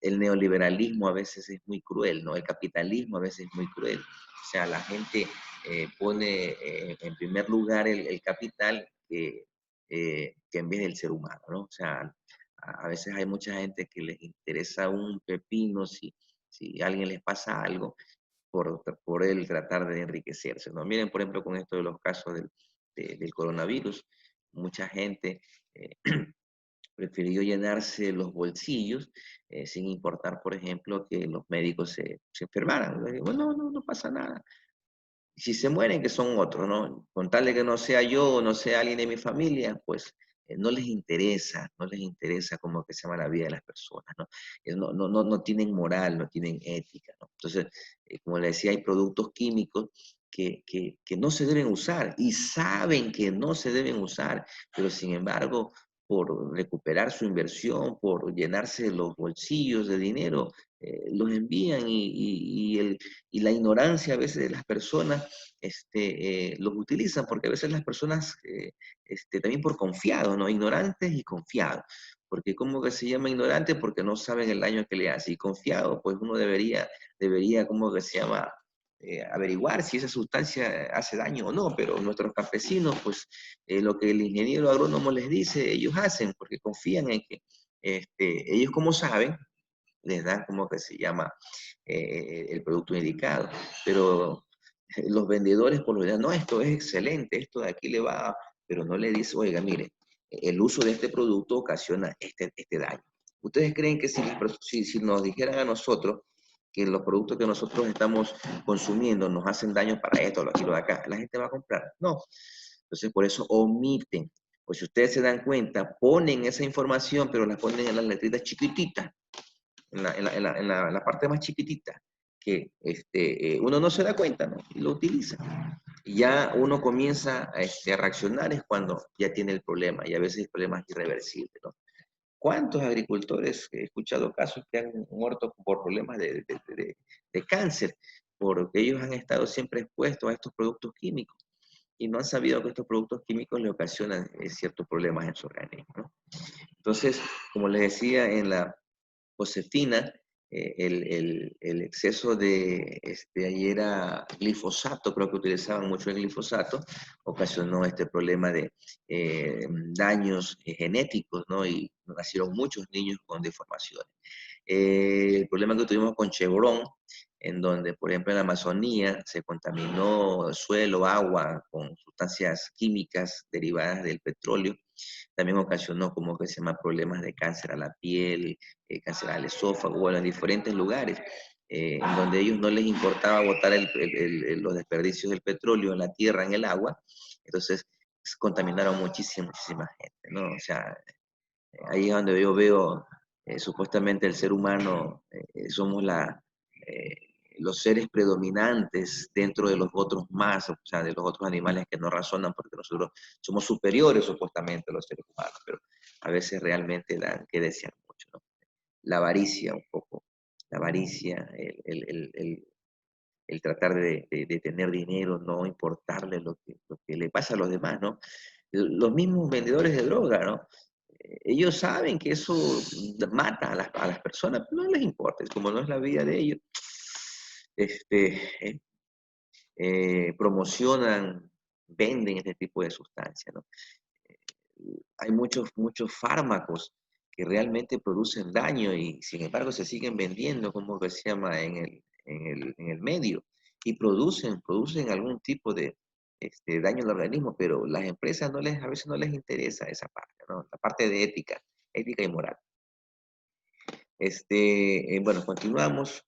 El neoliberalismo a veces es muy cruel, ¿no? El capitalismo a veces es muy cruel. O sea, la gente pone en primer lugar el capital que en vez del ser humano, ¿no? O sea, a veces hay mucha gente que les interesa un pepino si a alguien les pasa algo por él tratar de enriquecerse, ¿no? Miren, por ejemplo, con esto de los casos del coronavirus, mucha gente prefirió llenarse los bolsillos sin importar, por ejemplo, que los médicos se enfermaran. Le digo, no, no, no pasa nada. Si se mueren, que son otros, ¿no? Con tal de que no sea yo o no sea alguien de mi familia, pues no les interesa cómo que se llama la vida de las personas, ¿no? No tienen moral, no tienen ética, ¿no? Entonces, como le decía, hay productos químicos que no se deben usar y saben que no se deben usar, pero sin embargo, por recuperar su inversión, por llenarse los bolsillos de dinero, los envían y la ignorancia a veces de las personas los utilizan, porque a veces las personas también por confiados, ¿no? Ignorantes y confiados. Porque ¿cómo que se llama ignorante? Porque no saben el daño que le hace. Y confiado, pues uno debería ¿cómo que se llama? Averiguar si esa sustancia hace daño o no, pero nuestros campesinos, pues lo que el ingeniero agrónomo les dice, ellos hacen, porque confían en que ellos como saben, les dan como que se llama el producto indicado. Pero los vendedores por lo general, no, esto es excelente, esto de aquí le va, pero no le dice, oiga, mire, el uso de este producto ocasiona este daño. ¿Ustedes creen que si nos dijeran a nosotros que los productos que nosotros estamos consumiendo nos hacen daño para esto, lo aquí, lo de acá, la gente va a comprar? No. Entonces, por eso omiten. Pues si ustedes se dan cuenta, ponen esa información, pero la ponen en las letritas chiquititas, en la parte más chiquitita, que uno no se da cuenta, ¿no? Y lo utiliza. Y ya uno comienza a reaccionar es cuando ya tiene el problema, y a veces el problema es irreversible, ¿no? ¿Cuántos agricultores he escuchado casos que han muerto por problemas de cáncer? Porque ellos han estado siempre expuestos a estos productos químicos y no han sabido que estos productos químicos le ocasionan ciertos problemas en su organismo, ¿no? Entonces, como les decía, en la Josefina, el exceso ahí era glifosato, creo que utilizaban mucho el glifosato, ocasionó este problema de daños genéticos, ¿no? Y nacieron muchos niños con deformaciones. El problema que tuvimos con Chevron, en donde, por ejemplo, en la Amazonía se contaminó suelo, agua con sustancias químicas derivadas del petróleo, también ocasionó como que se llama problemas de cáncer a la piel, cáncer al esófago, bueno, en diferentes lugares, en donde a ellos no les importaba botar los desperdicios del petróleo en la tierra, en el agua, entonces contaminaron muchísima gente, ¿no? O sea, ahí es donde yo veo, supuestamente el ser humano, somos eh, los seres predominantes dentro de los otros más, o sea, de los otros animales que no razonan porque nosotros somos superiores supuestamente a los seres humanos, pero a veces realmente dan que desear mucho, ¿no? La avaricia un poco, la avaricia, el tratar de tener dinero, no importarle lo que le pasa a los demás, ¿no? Los mismos vendedores de droga, ¿no? Ellos saben que eso mata a las personas, pero no les importa, como no es la vida de ellos, este, promocionan, venden este tipo de sustancias, ¿no? Hay muchos fármacos que realmente producen daño y sin embargo se siguen vendiendo, como que se llama, en el medio y producen algún tipo de daño al organismo, pero las empresas a veces no les interesa esa parte, ¿no? La parte de ética y moral. Bueno, continuamos.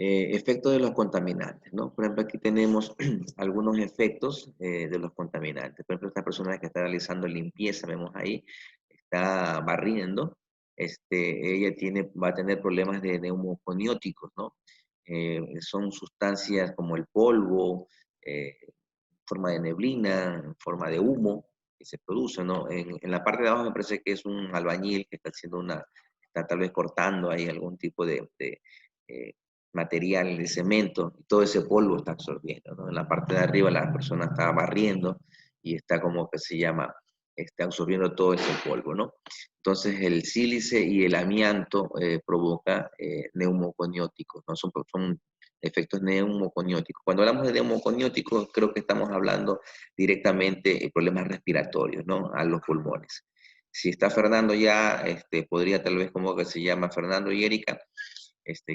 Efectos de los contaminantes, ¿no? Por ejemplo, aquí tenemos algunos efectos de los contaminantes. Por ejemplo, esta persona que está realizando limpieza, vemos ahí, está barriendo, ella va a tener problemas de neumoconióticos, ¿no? Son sustancias como el polvo, en forma de neblina, en forma de humo, que se produce, ¿no? En la parte de abajo me parece que es un albañil que está haciendo está tal vez cortando ahí algún tipo de eh, material de cemento, y todo ese polvo está absorbiendo, ¿no? En la parte de arriba la persona está barriendo y está como que se llama, está absorbiendo todo ese polvo, ¿no? Entonces el sílice y el amianto provoca neumoconióticos, ¿no? Son efectos neumoconióticos. Cuando hablamos de neumoconióticos, creo que estamos hablando directamente de problemas respiratorios, ¿no? A los pulmones. Si está Fernando ya, podría tal vez, como que se llama, Fernando y Erika,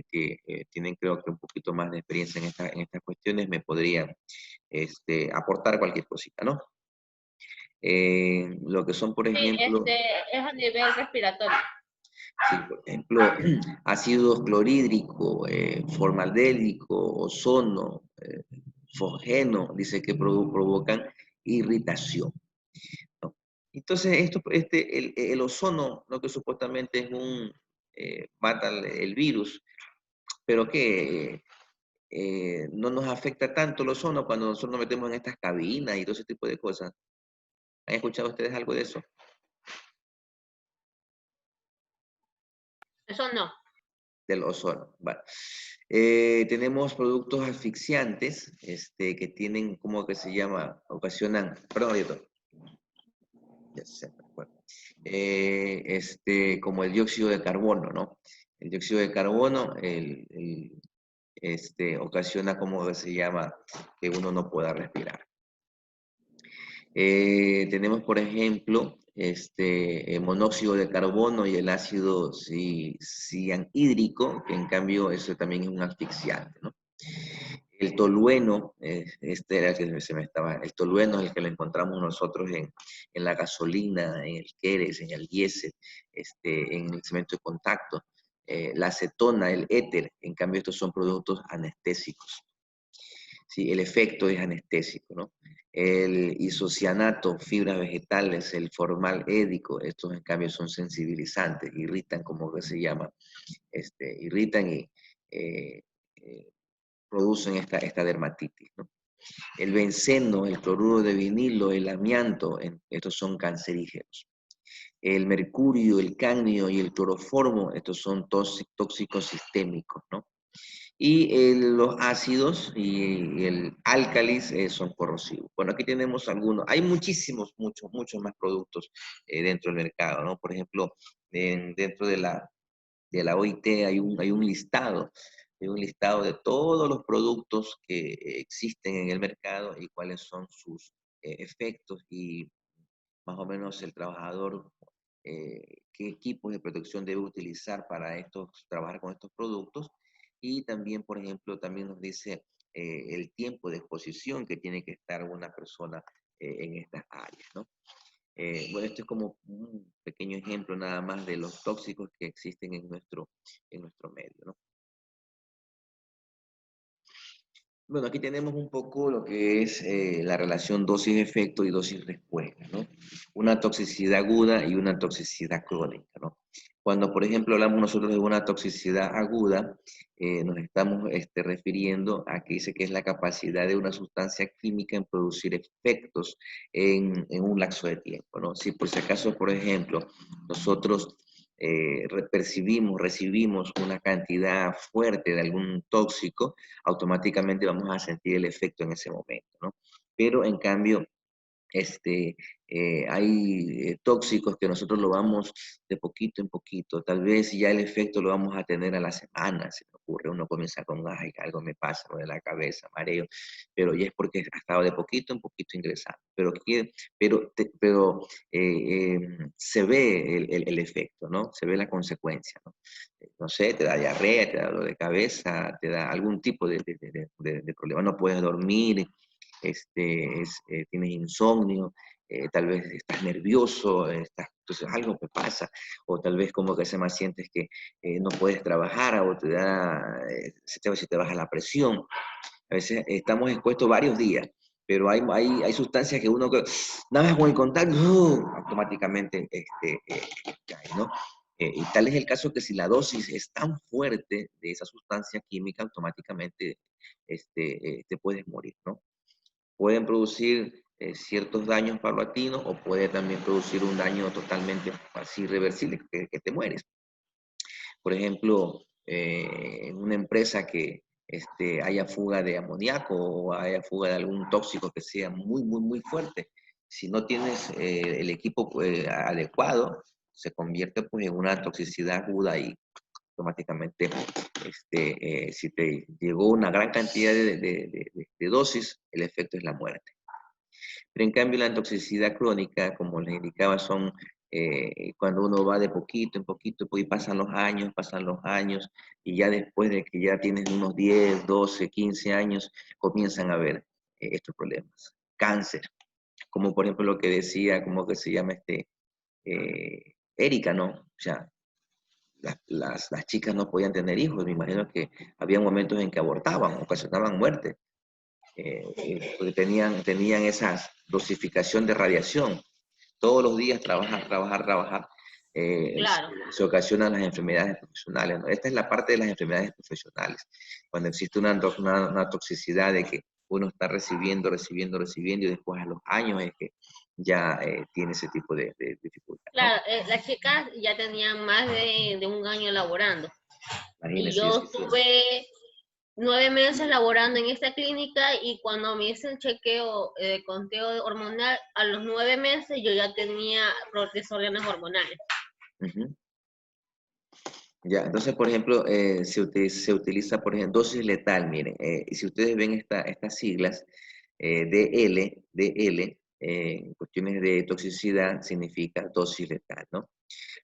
que tienen creo que un poquito más de experiencia en estas cuestiones, me podrían aportar cualquier cosita, ¿no? Lo que son, por Sí, ejemplo, es a nivel respiratorio. sí, por ejemplo, ácido clorhídrico, formaldéhico, ozono, fosgeno, dice que provocan irritación, ¿no? Entonces, el ozono, lo que supuestamente es mata el virus, pero que no nos afecta tanto el ozono cuando nosotros nos metemos en estas cabinas y todo ese tipo de cosas. ¿Han escuchado ustedes algo de eso? Eso no. Del ozono. Vale. Tenemos productos asfixiantes que tienen, ¿cómo que se llama? Ocasionan, perdón, Arieto. Ya se me fue. Como el dióxido de carbono, ¿no? El dióxido de carbono ocasiona, ¿cómo que se llama? Que uno no pueda respirar. Tenemos, por ejemplo, monóxido de carbono y el ácido cianhídrico, que en cambio eso también es un asfixiante, ¿no? El tolueno, era el que el tolueno es el que lo encontramos nosotros en la gasolina, en el queres, en el diésel, en el cemento de contacto. La acetona, el éter, en cambio estos son productos anestésicos. ¿Sí? El efecto es anestésico, ¿no? El isocianato, fibras vegetales, el formaldéhido, estos en cambio son sensibilizantes, irritan, como que se llama, irritan y producen esta dermatitis, ¿no? El benceno, el cloruro de vinilo, el amianto, estos son cancerígenos. El mercurio, el cadmio y el cloroformo, estos son tóxicos sistémicos, ¿no? Y los ácidos y el álcalis son corrosivos. Bueno, aquí tenemos algunos. Hay muchísimos, muchos más productos dentro del mercado, ¿no? Por ejemplo, dentro de la OIT hay un listado. Hay un listado de todos los productos que existen en el mercado y cuáles son sus efectos y más o menos el trabajador qué equipos de protección debe utilizar para trabajar con estos productos. Y también, por ejemplo, también nos dice el tiempo de exposición que tiene que estar una persona en estas áreas, ¿no? Bueno, esto es como un pequeño ejemplo nada más de los tóxicos que existen en nuestro medio, ¿no? Bueno, aquí tenemos un poco lo que es la relación dosis-efecto y dosis-respuesta, ¿no? Una toxicidad aguda y una toxicidad crónica, ¿no? Cuando, por ejemplo, hablamos nosotros de una toxicidad aguda, nos estamos refiriendo a que dice que es la capacidad de una sustancia química en producir efectos en un lapso de tiempo, ¿no? Si por si acaso, por ejemplo, nosotros recibimos una cantidad fuerte de algún tóxico, automáticamente vamos a sentir el efecto en ese momento, ¿no? Pero en cambio, Hay tóxicos que nosotros lo vamos de poquito en poquito. Tal vez ya el efecto lo vamos a tener a la semana, se me ocurre. Uno comienza con, ay, algo me pasa, me duele la cabeza, mareo, pero ya es porque ha estado de poquito en poquito ingresando. Se ve el efecto, ¿no? Se ve la consecuencia, ¿no? No sé, te da diarrea, te da dolor de cabeza, te da algún tipo de problema. No puedes dormir, tienes insomnio, tal vez estás nervioso, entonces algo te pasa, o tal vez como que se más sientes que no puedes trabajar, o te da, se te baja la presión. A veces estamos expuestos varios días, pero hay sustancias que uno, nada más con el contacto, automáticamente cae, ¿no? Y tal es el caso que si la dosis es tan fuerte de esa sustancia química, automáticamente te puedes morir, ¿no? Pueden producir ciertos daños paulatinos o puede también producir un daño totalmente así irreversible, que te mueres. Por ejemplo, en una empresa que haya fuga de amoníaco o haya fuga de algún tóxico que sea muy, muy, muy fuerte, si no tienes el equipo adecuado, se convierte pues, en una toxicidad aguda y automáticamente, si te llegó una gran cantidad de dosis, el efecto es la muerte. Pero en cambio la toxicidad crónica, como les indicaba, son cuando uno va de poquito en poquito, pues, y pasan los años, y ya después de que ya tienes unos 10, 12, 15 años, comienzan a haber estos problemas. Cáncer, como por ejemplo lo que decía, como que se llama Erika, ¿no? O sea, las chicas no podían tener hijos, me imagino que había momentos en que abortaban, ocasionaban muerte, porque tenían esa dosificación de radiación. Todos los días trabajar, Claro. se ocasionan las enfermedades profesionales, ¿no? Esta es la parte de las enfermedades profesionales, cuando existe una toxicidad de que uno está recibiendo, y después a los años es que ya tiene ese tipo de dificultad, ¿no? Claro, las chicas ya tenían más de un año laborando. Y Imagínense, yo sí, sí. estuve 9 meses laborando en esta clínica y cuando me hice el chequeo de conteo hormonal, a los 9 meses yo ya tenía desórdenes hormonales. Uh-huh. Ya, entonces, por ejemplo, se utiliza, por ejemplo, dosis letal, miren, si ustedes ven estas siglas, DL, en cuestiones de toxicidad, significa dosis letal, ¿no?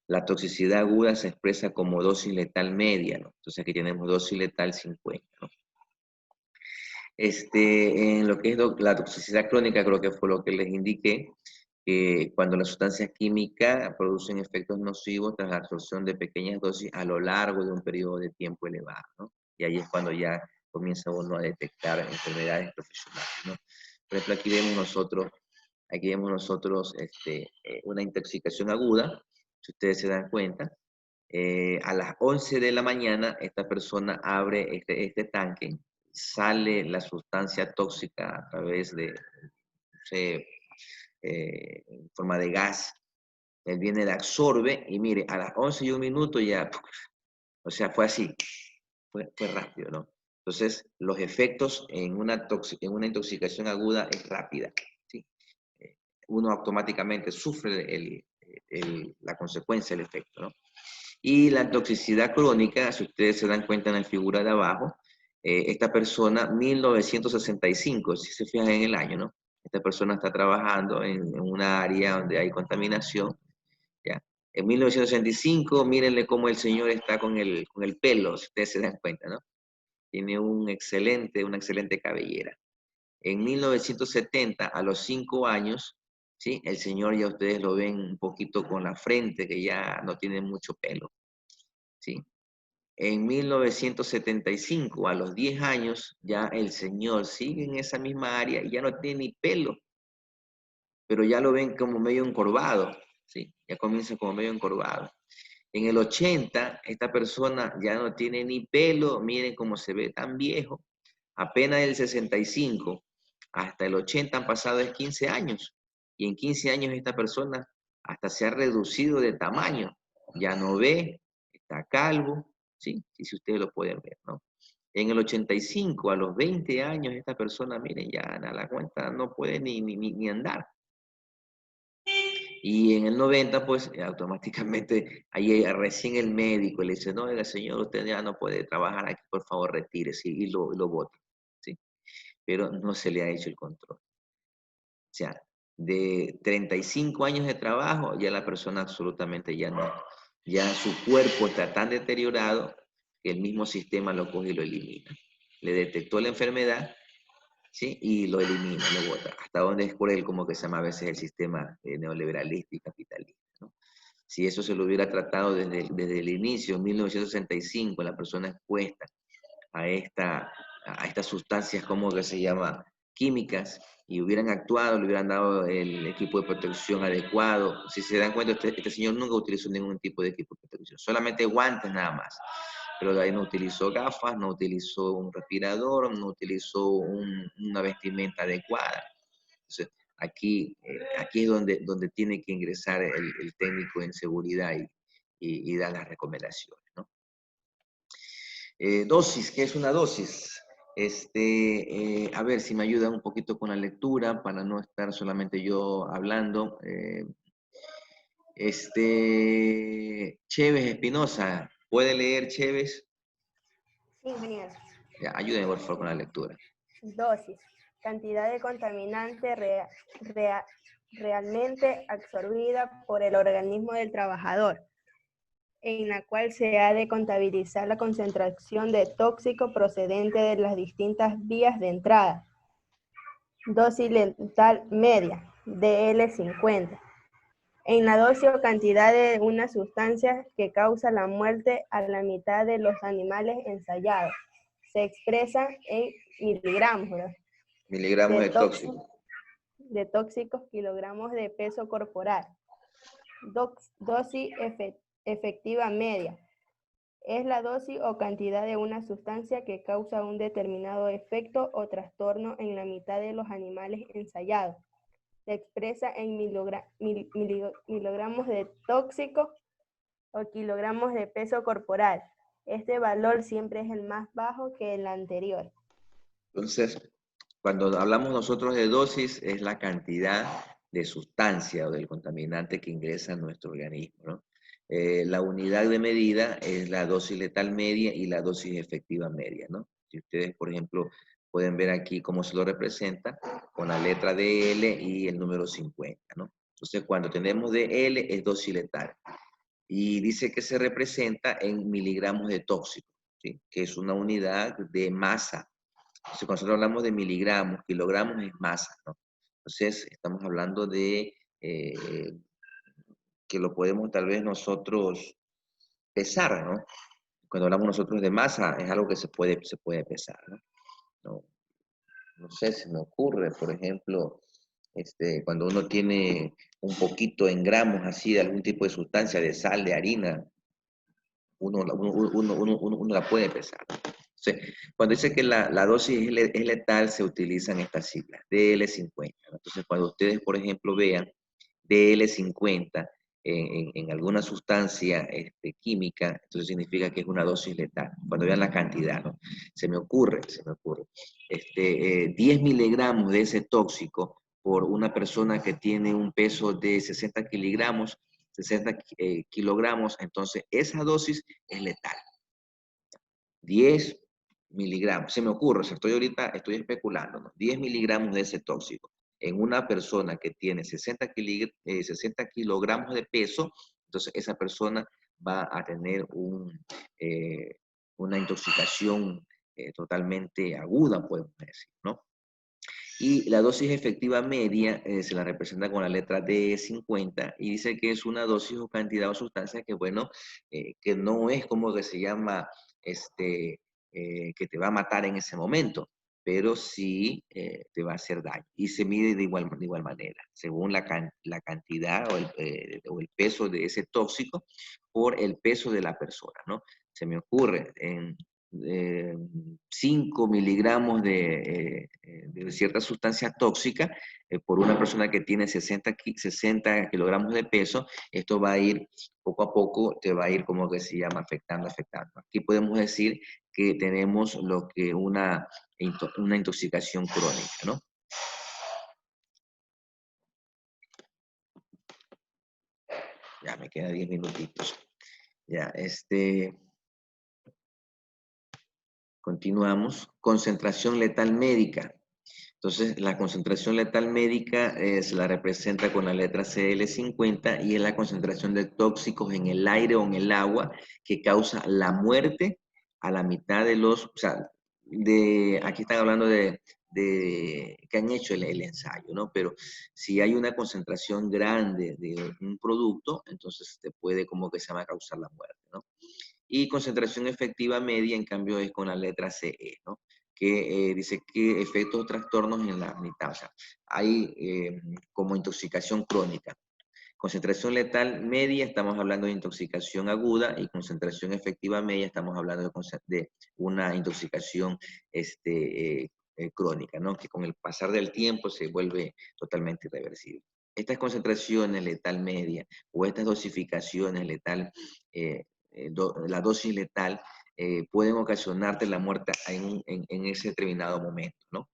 La toxicidad aguda se expresa como dosis letal media, ¿no? Entonces aquí tenemos dosis letal 50, ¿no? En lo que es la toxicidad crónica, creo que fue lo que les indiqué, que cuando las sustancias químicas producen efectos nocivos tras la absorción de pequeñas dosis a lo largo de un periodo de tiempo elevado, ¿no? Y ahí es cuando ya comienza uno a detectar enfermedades profesionales, ¿no? Por ejemplo, aquí vemos nosotros una intoxicación aguda, si ustedes se dan cuenta, a las 11 de la mañana esta persona abre este tanque, sale la sustancia tóxica a través de, no sé, en forma de gas, él viene, la absorbe y mire, a las 11:01 ya, o sea, fue así, fue rápido, ¿no? Entonces, los efectos en en una intoxicación aguda es rápida, ¿sí? Uno automáticamente sufre la consecuencia del efecto, ¿no? Y la toxicidad crónica, si ustedes se dan cuenta en la figura de abajo, esta persona, 1965, si se fijan en el año, ¿no? Esta persona está trabajando en una área donde hay contaminación, ¿ya? En 1965, mírenle cómo el señor está con el pelo, si ustedes se dan cuenta, ¿no? Tiene una excelente cabellera. En 1970, a los 5 años, ¿sí? El señor ya ustedes lo ven un poquito con la frente, que ya no tiene mucho pelo, ¿sí? En 1975, a los 10 años, ya el señor sigue en esa misma área y ya no tiene ni pelo, pero ya lo ven como medio encorvado, ¿sí? Ya comienza como medio encorvado. En el 80, esta persona ya no tiene ni pelo, miren cómo se ve tan viejo. Apenas del 65 hasta el 80 han pasado 15 años. Y en 15 años esta persona hasta se ha reducido de tamaño. Ya no ve, está calvo, ¿sí? Sí, si ustedes lo pueden ver, ¿no? En el 85, a los 20 años, esta persona, miren, ya a la cuenta no puede ni andar. Y en el 90, pues automáticamente ahí recién el médico le dice, no, oiga, señor, usted ya no puede trabajar aquí, por favor, retírese y lo bota, ¿sí? Pero no se le ha hecho el control. O sea, de 35 años de trabajo, ya la persona absolutamente ya no, ya su cuerpo está tan deteriorado que el mismo sistema lo coge y lo elimina. Le detectó la enfermedad, ¿sí? Y lo elimina, lo bota. Hasta donde es por él como que se llama a veces el sistema neoliberalista y capitalista, ¿no? Si eso se lo hubiera tratado desde el inicio, en 1965, la persona expuesta a, a estas sustancias, como que se llama, químicas, y hubieran actuado, le hubieran dado el equipo de protección adecuado. Si se dan cuenta, este señor nunca utilizó ningún tipo de equipo de protección, solamente guantes nada más. Pero de ahí no utilizó gafas, no utilizó un respirador, no utilizó una vestimenta adecuada. Entonces, aquí es donde tiene que ingresar el técnico en seguridad y dar las recomendaciones, ¿no? Dosis, ¿qué es una dosis? A ver si me ayuda un poquito con la lectura para no estar solamente yo hablando. Chévez Espinosa, ¿puede leer Chévez? Sí, ingeniero. Ya, ayúdeme por favor con la lectura. Dosis. Cantidad de contaminante realmente absorbida por el organismo del trabajador, en la cual se ha de contabilizar la concentración de tóxico procedente de las distintas vías de entrada. Dosis letal media, DL50. En la dosis o cantidad de una sustancia que causa la muerte a la mitad de los animales ensayados. Se expresa en miligramos, ¿verdad? Miligramos de tóxico. De tóxicos, kilogramos de peso corporal. Dosis efectiva media. Es la dosis o cantidad de una sustancia que causa un determinado efecto o trastorno en la mitad de los animales ensayados. Se expresa en miligramos de tóxico o kilogramos de peso corporal. Este valor siempre es el más bajo que el anterior. Entonces, cuando hablamos nosotros de dosis, es la cantidad de sustancia o del contaminante que ingresa a nuestro organismo, ¿no? La unidad de medida es la dosis letal media y la dosis efectiva media, ¿no? Si ustedes, por ejemplo, pueden ver aquí cómo se lo representa con la letra DL y el número 50, ¿no? Entonces, cuando tenemos DL es dosis letal y dice que se representa en miligramos de tóxico, ¿sí? Que es una unidad de masa. Entonces, cuando nosotros hablamos de miligramos, kilogramos es masa, ¿no? Entonces, estamos hablando de que lo podemos tal vez nosotros pesar, ¿no? Cuando hablamos nosotros de masa, es algo que se puede pesar, ¿no? No sé, se me ocurre, por ejemplo, cuando uno tiene un poquito en gramos así de algún tipo de sustancia, de sal, de harina, uno la puede pesar. Entonces, cuando dice que la dosis es letal, se utilizan estas siglas, DL50. Entonces, cuando ustedes, por ejemplo, vean DL50 en alguna sustancia química, entonces significa que es una dosis letal. Cuando vean la cantidad, ¿no? Se me ocurre, 10 miligramos de ese tóxico por una persona que tiene un peso de 60 kilogramos, 60 kilogramos, entonces esa dosis es letal. 10 miligramos, se me ocurre, o sea, estoy especulando, ¿no? 10 miligramos de ese tóxico en una persona que tiene 60 kilogramos de peso, entonces esa persona va a tener una intoxicación totalmente aguda, podemos decir, ¿no? Y la dosis efectiva media se la representa con la letra D50 y dice que es una dosis o cantidad o sustancia que, bueno, que no es como que se llama, que te va a matar en ese momento, pero sí te va a hacer daño. Y se mide de igual manera, según la cantidad o el peso de ese tóxico por el peso de la persona, ¿no? Se me ocurre en 5 miligramos de cierta sustancia tóxica por una persona que tiene 60 kilogramos de peso, esto va a ir poco a poco, te va a ir como que se llama afectando. Aquí podemos decir que tenemos una intoxicación crónica, ¿no? Ya me quedan 10 minutitos. Ya, continuamos. Concentración letal médica. Entonces, la concentración letal médica se la representa con la letra CL50 y es la concentración de tóxicos en el aire o en el agua que causa la muerte a la mitad de los, o sea, aquí están hablando de que han hecho el ensayo, ¿no? Pero si hay una concentración grande de un producto, entonces te puede como que se llama causar la muerte, ¿no? Y concentración efectiva media, en cambio, es con la letra CE, ¿no? Que dice que efectos o trastornos en la mitad. O sea, hay como intoxicación crónica. Concentración letal media, estamos hablando de intoxicación aguda, y concentración efectiva media, estamos hablando de una intoxicación crónica, ¿no? Que con el pasar del tiempo se vuelve totalmente irreversible. Estas concentraciones letal media o estas dosificaciones letal, la dosis letal, pueden ocasionarte la muerte en ese determinado momento, ¿no?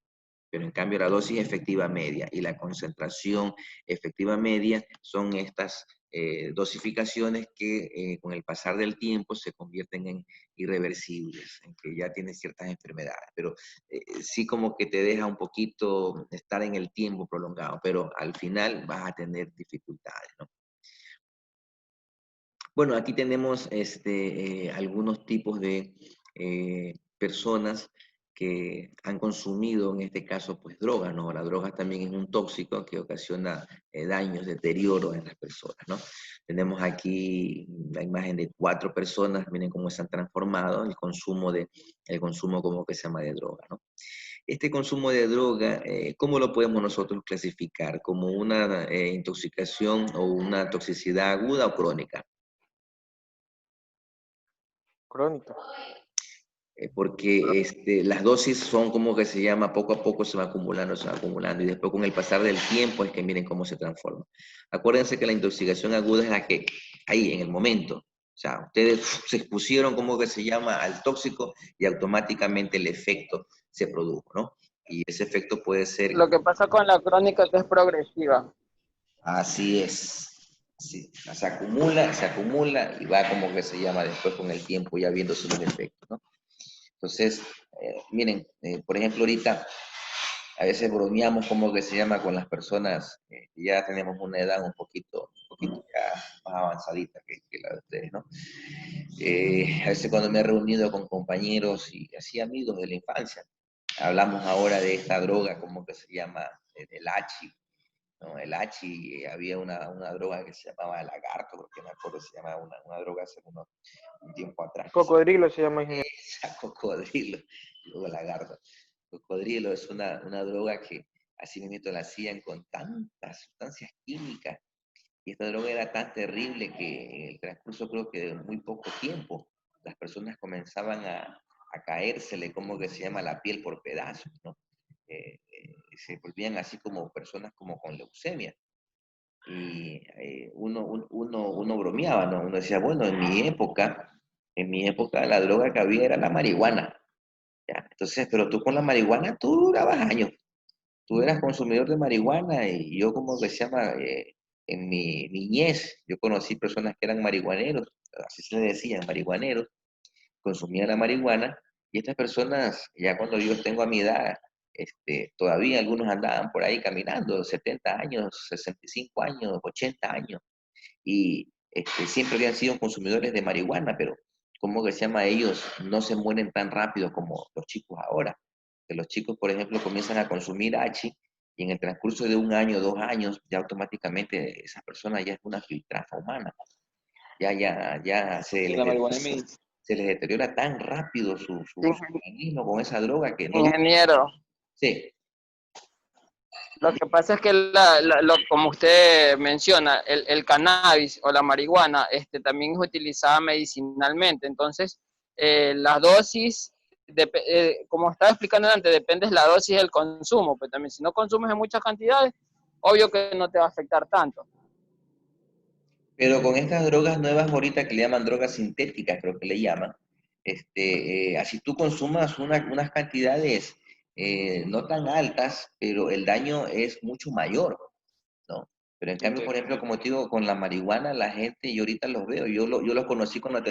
Pero en cambio la dosis efectiva media y la concentración efectiva media son estas dosificaciones que con el pasar del tiempo se convierten en irreversibles, en que ya tienes ciertas enfermedades, pero sí como que te deja un poquito estar en el tiempo prolongado, pero al final vas a tener dificultades, ¿no? Bueno, aquí tenemos algunos tipos de personas que han consumido, en este caso, pues drogas, ¿no? La droga también es un tóxico que ocasiona daños, deterioro en las personas, ¿no? Tenemos aquí la imagen de 4 personas, miren cómo se han transformado, el consumo como que se llama de droga, ¿no? Este consumo de droga, ¿cómo lo podemos nosotros clasificar? ¿Como una intoxicación o una toxicidad aguda o crónica? Crónica. Porque las dosis son como que se llama, poco a poco se va acumulando, y después con el pasar del tiempo es que miren cómo se transforma. Acuérdense que la intoxicación aguda es la que, ahí, en el momento, o sea, ustedes se expusieron, como que se llama, al tóxico y automáticamente el efecto se produjo, ¿no? Y ese efecto puede ser... Lo que pasa con la crónica es que es progresiva. Así es. Sí, se acumula y va como que se llama después con el tiempo ya viéndose los efectos, ¿no? Entonces, miren, por ejemplo, ahorita a veces bromeamos como que se llama con las personas que ya tenemos una edad un poquito ya más avanzadita que la de ustedes, ¿no? A veces cuando me he reunido con compañeros y así amigos de la infancia, hablamos ahora de esta droga como que se llama el hachi, ¿no? El hachi, había una droga que se llamaba lagarto, porque me acuerdo se llamaba una droga hace un tiempo atrás. Cocodrilo se llama, ingeniero. Cocodrilo, luego lagarto. Cocodrilo es una droga que así mismo la hacían con tantas sustancias químicas, y esta droga era tan terrible que en el transcurso, creo que de muy poco tiempo, las personas comenzaban a caérsele, como que se llama, la piel por pedazos, ¿no? Se volvían así como personas como con leucemia. Y uno bromeaba, ¿no? Uno decía, bueno, en mi época la droga que había era la marihuana. ¿Ya? Entonces, pero tú con la marihuana, tú durabas años. Tú eras consumidor de marihuana, y yo, como que se llama, en mi niñez, yo conocí personas que eran marihuaneros, así se les decían, marihuaneros, consumían la marihuana, y estas personas, ya cuando yo tengo a mi edad, todavía algunos andaban por ahí caminando, 70 años, 65 años, 80 años, y siempre habían sido consumidores de marihuana, pero ¿cómo que se llama? Ellos no se mueren tan rápido como los chicos ahora. Que los chicos, por ejemplo, comienzan a consumir hachi, y en el transcurso de 1 año, 2 años, ya automáticamente esa persona ya es una filtrafa humana. Ya se les deteriora tan rápido su organismo con esa droga que no... Ingeniero, Sí. lo que pasa es que como usted menciona, el cannabis o la marihuana también es utilizada medicinalmente. Entonces, las dosis, como estaba explicando antes, depende de la dosis del consumo. Pero también si no consumes en muchas cantidades, obvio que no te va a afectar tanto. Pero con estas drogas nuevas ahorita, que le llaman drogas sintéticas, creo que le llaman, así tú consumas unas cantidades no tan altas, pero el daño es mucho mayor, ¿no? Pero en cambio, por ejemplo, como te digo, con la marihuana, la gente, yo ahorita los veo, yo los conocí cuando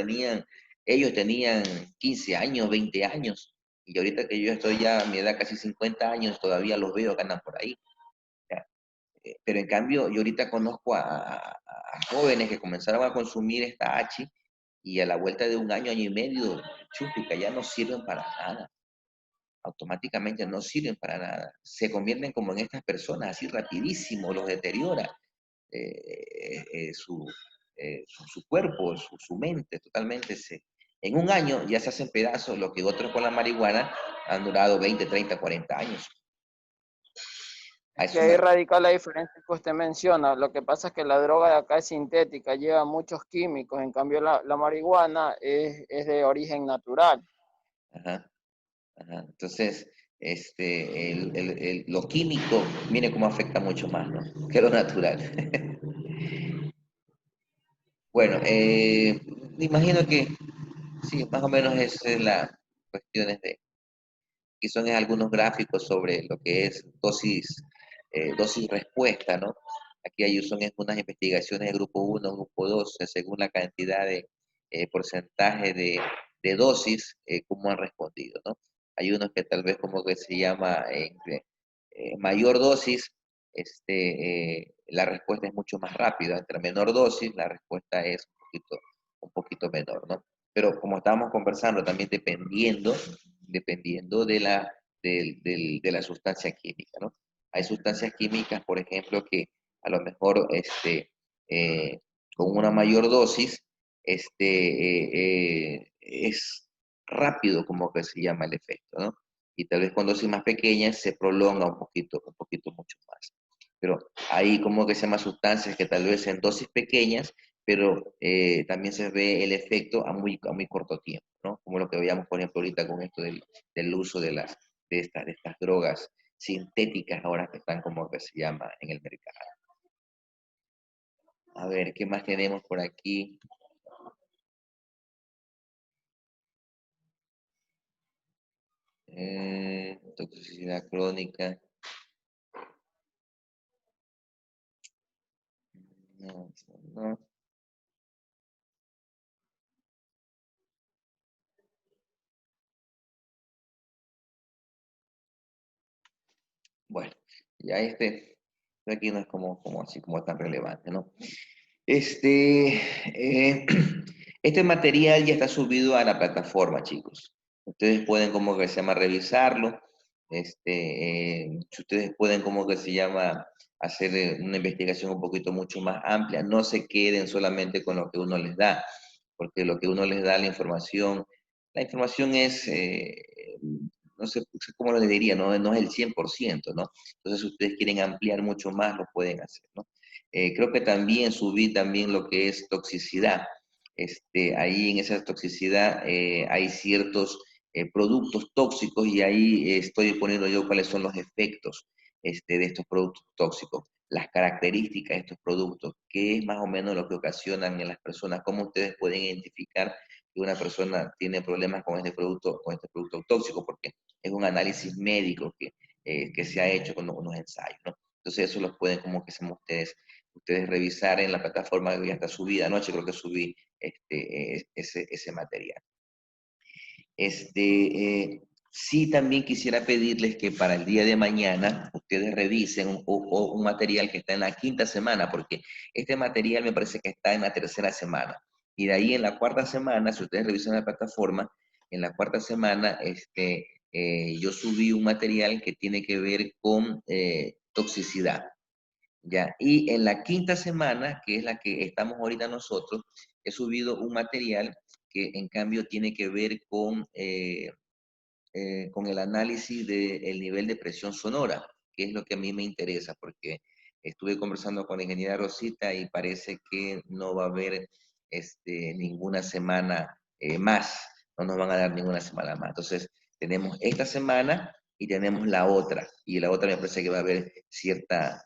ellos tenían 15 años, 20 años, y ahorita que yo estoy ya a mi edad, casi 50 años, todavía los veo que andan por ahí. ¿Ya? Pero en cambio, yo ahorita conozco a jóvenes que comenzaron a consumir esta H y a la vuelta de un año, año y medio, chúpica, ya no sirven para nada. Automáticamente no sirven para nada. Se convierten como en estas personas, así rapidísimo, los deteriora su cuerpo, su mente, totalmente. En un año ya se hacen pedazos lo que otros con la marihuana han durado 20, 30, 40 años. Que ahí radica la diferencia que usted menciona. Lo que pasa es que la droga de acá es sintética, lleva muchos químicos, en cambio la marihuana es de origen natural. Ajá, ajá. Entonces, lo químico, mire cómo afecta mucho más, ¿no? Que lo natural. Bueno, me imagino que sí, más o menos esa es la cuestiones de, que son algunos gráficos sobre lo que es dosis respuesta, ¿no? Aquí son unas investigaciones de grupo 1, grupo 2, según la cantidad de porcentaje de dosis, cómo han respondido, ¿no? Hay unos que tal vez como que se llama mayor dosis, la respuesta es mucho más rápida. Entre menor dosis, la respuesta es un poquito menor, ¿no? Pero como estábamos conversando, también dependiendo de la sustancia química, ¿no? Hay sustancias químicas, por ejemplo, que a lo mejor con una mayor dosis es rápido, como que se llama el efecto, ¿no? Y tal vez con dosis más pequeñas se prolonga un poquito mucho más. Pero hay como que se llama sustancias que tal vez en dosis pequeñas, pero también se ve el efecto a muy corto tiempo, ¿no? Como lo que veíamos, por ejemplo, ahorita con esto del uso de estas drogas sintéticas ahora que están como que se llama en el mercado. A ver, ¿qué más tenemos por aquí? Toxicidad crónica. No, no. Bueno, ya aquí no es como así como tan relevante, ¿no? Este material ya está subido a la plataforma, chicos. Ustedes pueden como que se llama revisarlo. Si ustedes pueden como que se llama hacer una investigación un poquito mucho más amplia. No se queden solamente con lo que uno les da, porque lo que uno les da, la información es, no sé cómo les diría, no es el 100%, ¿no? Entonces, si ustedes quieren ampliar mucho más, lo pueden hacer, ¿no? Creo que también subí también lo que es toxicidad. Ahí en esa toxicidad hay ciertos productos tóxicos y ahí estoy poniendo yo cuáles son los efectos de estos productos tóxicos, las características de estos productos, qué es más o menos lo que ocasionan en las personas, cómo ustedes pueden identificar que una persona tiene problemas con este producto tóxico, porque es un análisis médico que se ha hecho con unos ensayos, ¿no? Entonces eso los pueden como que se ustedes revisar en la plataforma que ya está subida. Anoche creo que subí ese material. Sí, también quisiera pedirles que para el día de mañana ustedes revisen un material que está en la 5ª semana, porque este material me parece que está en la 3ª semana. Y de ahí en la 4ª semana, si ustedes revisan la plataforma, en la 4ª semana yo subí un material que tiene que ver con toxicidad. ¿Ya? Y en la 5ª semana, que es la que estamos ahorita nosotros, he subido un material que en cambio tiene que ver con el análisis del nivel de presión sonora, que es lo que a mí me interesa, porque estuve conversando con la ingeniera Rosita y parece que no va a haber ninguna semana más, no nos van a dar ninguna semana más. Entonces, tenemos esta semana y tenemos la otra, y la otra me parece que va a haber cierta,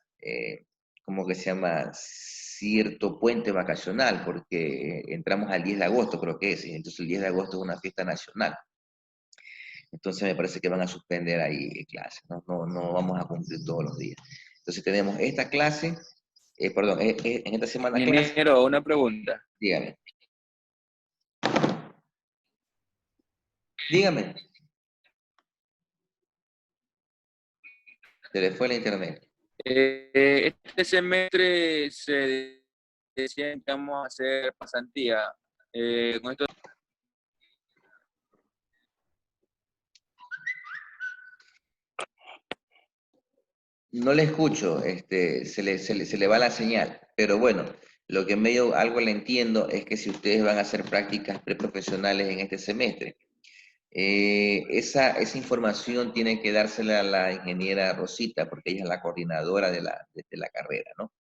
¿cómo que se llama? Cierto puente vacacional, porque entramos al 10 de agosto, creo que es, y entonces el 10 de agosto es una fiesta nacional. Entonces me parece que van a suspender ahí clases, no vamos a cumplir todos los días. Entonces tenemos esta clase perdón, en esta semana clase, Ingeniero, una pregunta. dígame. Dígame. Se le fue la internet. Este semestre se decía que vamos a hacer pasantía. Con esto No le escucho, se le va la señal, pero bueno, lo que medio algo le entiendo es que si ustedes van a hacer prácticas preprofesionales en este semestre, esa información tiene que dársela a la ingeniera Rosita, porque ella es la coordinadora de la carrera, ¿no?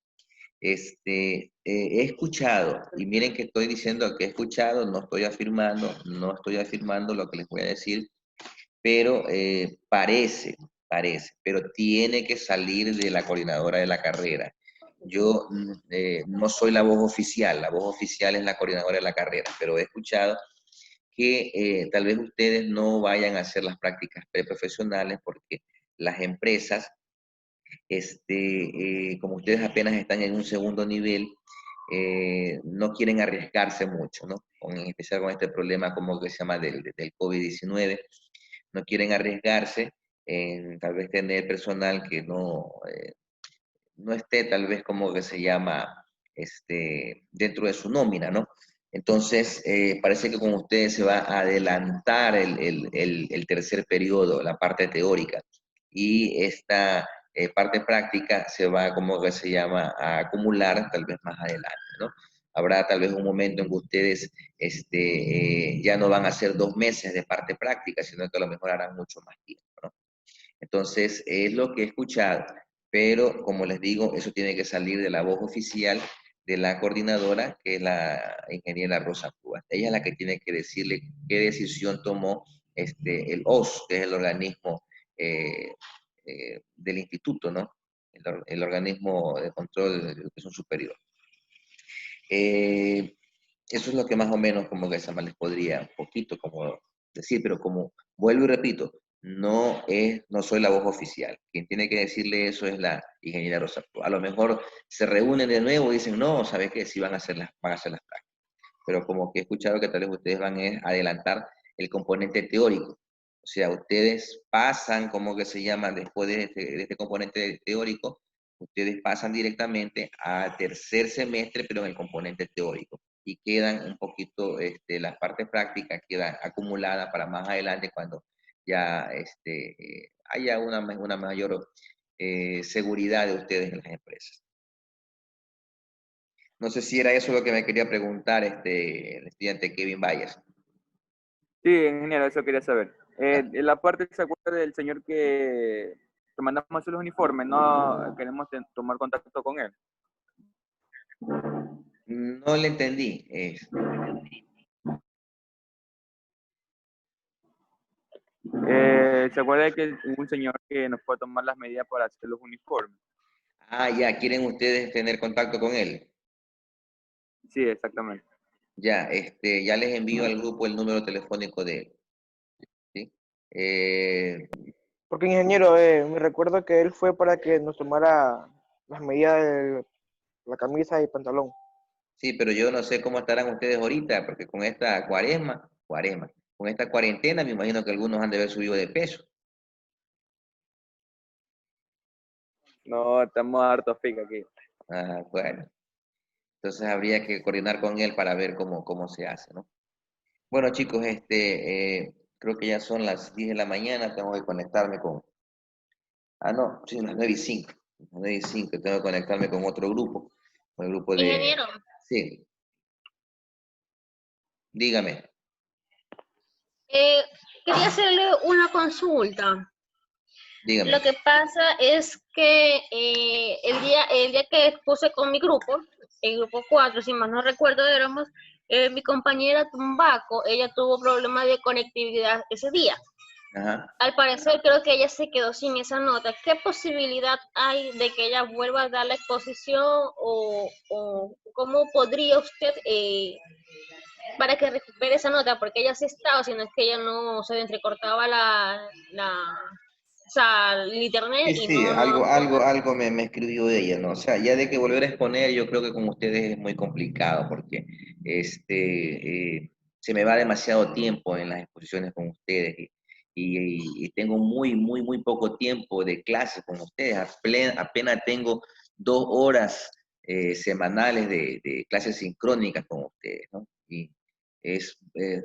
He escuchado, y miren que estoy diciendo que he escuchado, no estoy afirmando lo que les voy a decir, pero parece, pero tiene que salir de la coordinadora de la carrera. Yo no soy la voz oficial es la coordinadora de la carrera, pero he escuchado que tal vez ustedes no vayan a hacer las prácticas preprofesionales porque las empresas, como ustedes apenas están en un segundo nivel, no quieren arriesgarse mucho, ¿no? En especial con este problema como que se llama del COVID-19, no quieren arriesgarse en tal vez tener personal que no esté tal vez como que se llama dentro de su nómina, ¿no? Entonces, parece que con ustedes se va a adelantar el tercer periodo, la parte teórica, y esta parte práctica se va, como que se llama, a acumular tal vez más adelante, ¿no? Habrá tal vez un momento en que ustedes ya no van a hacer 2 meses de parte práctica, sino que a lo mejor harán mucho más tiempo, ¿no? Entonces, es lo que he escuchado, pero como les digo, eso tiene que salir de la voz oficial de la coordinadora, que es la ingeniera Rosa Cuba. Ella es la que tiene que decirle qué decisión tomó el OS, que es el organismo del instituto, ¿no? El organismo de control de educación superior. Eso es lo que más o menos como que se les podría un poquito como decir, pero como vuelvo y repito, no soy la voz oficial. Quien tiene que decirle eso es la ingeniera Rosa. A lo mejor se reúnen de nuevo y dicen, no, ¿sabes qué? Sí van a hacer las prácticas. Pero como que he escuchado que tal vez ustedes van a adelantar el componente teórico. O sea, ustedes pasan, como que se llama, después de este componente teórico, ustedes pasan directamente a tercer semestre, pero en el componente teórico. Y quedan un poquito, las partes prácticas quedan acumuladas para más adelante cuando ya haya una mayor seguridad de ustedes en las empresas. No sé si era eso lo que me quería preguntar el estudiante Kevin Valles. Sí, ingeniero, eso quería saber. En la parte, ¿se acuerda del señor que mandamos a hacer los uniformes? No queremos tomar contacto con él. No le entendí. ¿Se acuerda de que hubo un señor que nos fue a tomar las medidas para hacer los uniformes? Ya, ¿quieren ustedes tener contacto con él? Sí, exactamente. Ya, ya les envío al grupo el número telefónico de él. ¿Sí? Porque ingeniero, me recuerdo que él fue para que nos tomara las medidas de la camisa y pantalón. Sí, pero yo no sé cómo estarán ustedes ahorita, porque con esta con esta cuarentena me imagino que algunos han de haber subido de peso. No, estamos hartos pica aquí. Ah, bueno. Entonces habría que coordinar con él para ver cómo se hace, ¿no? Bueno, chicos, creo que ya son las 10 de la mañana, tengo que conectarme con... Ah, no, sí, las 9:05. Las 9:05, tengo que conectarme con otro grupo, con el grupo de... Ingeniero, Sí, dígame. eh, quería hacerle una consulta. Dígame. Lo que pasa es que el día que expuse con mi grupo, el grupo 4, si mal no recuerdo, éramos, mi compañera Tumbaco, ella tuvo problemas de conectividad ese día. Ajá. Al parecer creo que ella se quedó sin esa nota. ¿Qué posibilidad hay de que ella vuelva a dar la exposición o cómo podría usted para que recupere esa nota? Porque ella sí estaba, sino es que ella no se le entrecortaba o sea, el internet Sí, y sí, no, algo me escribió ella, ¿no? O sea, ya de que volver a exponer, yo creo que con ustedes es muy complicado porque se me va demasiado tiempo en las exposiciones con ustedes y tengo muy poco tiempo de clase con ustedes. Apenas tengo 2 horas semanales de clases sincrónicas con ustedes, ¿no? Y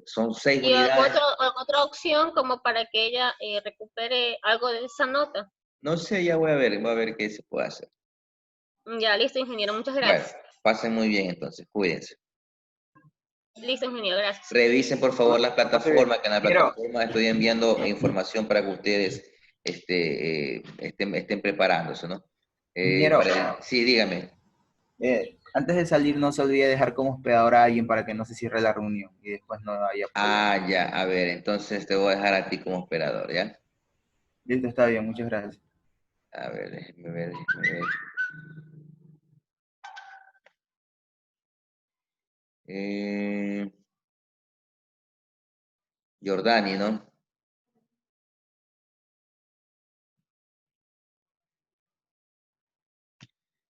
son 6 y unidades. otra opción como para que ella recupere algo de esa nota. No sé, ya voy a ver qué se puede hacer. Ya, listo, ingeniero, muchas Bueno, gracias. pasen muy bien entonces, cuídense. Listo, ingeniero, gracias. Revisen por favor las Pase bien. plataformas, que en la Ingeniero, plataforma estoy enviando información para que ustedes estén preparándose, ¿no? ingeniero, Sí, dígame. antes de salir no se olvide dejar como hospedador a alguien para que no se cierre la reunión y después no haya problema. Ah, ya, a ver, entonces te voy a dejar a ti como operador, ¿ya? Listo, está bien, muchas gracias. A ver, déjeme ver. Eh, Jordani, ¿no?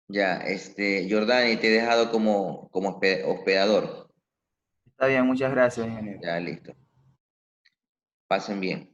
Ya, Jordani, te he dejado como hospedador. Está bien, muchas gracias, ingeniero. Ya, listo. Pasen bien.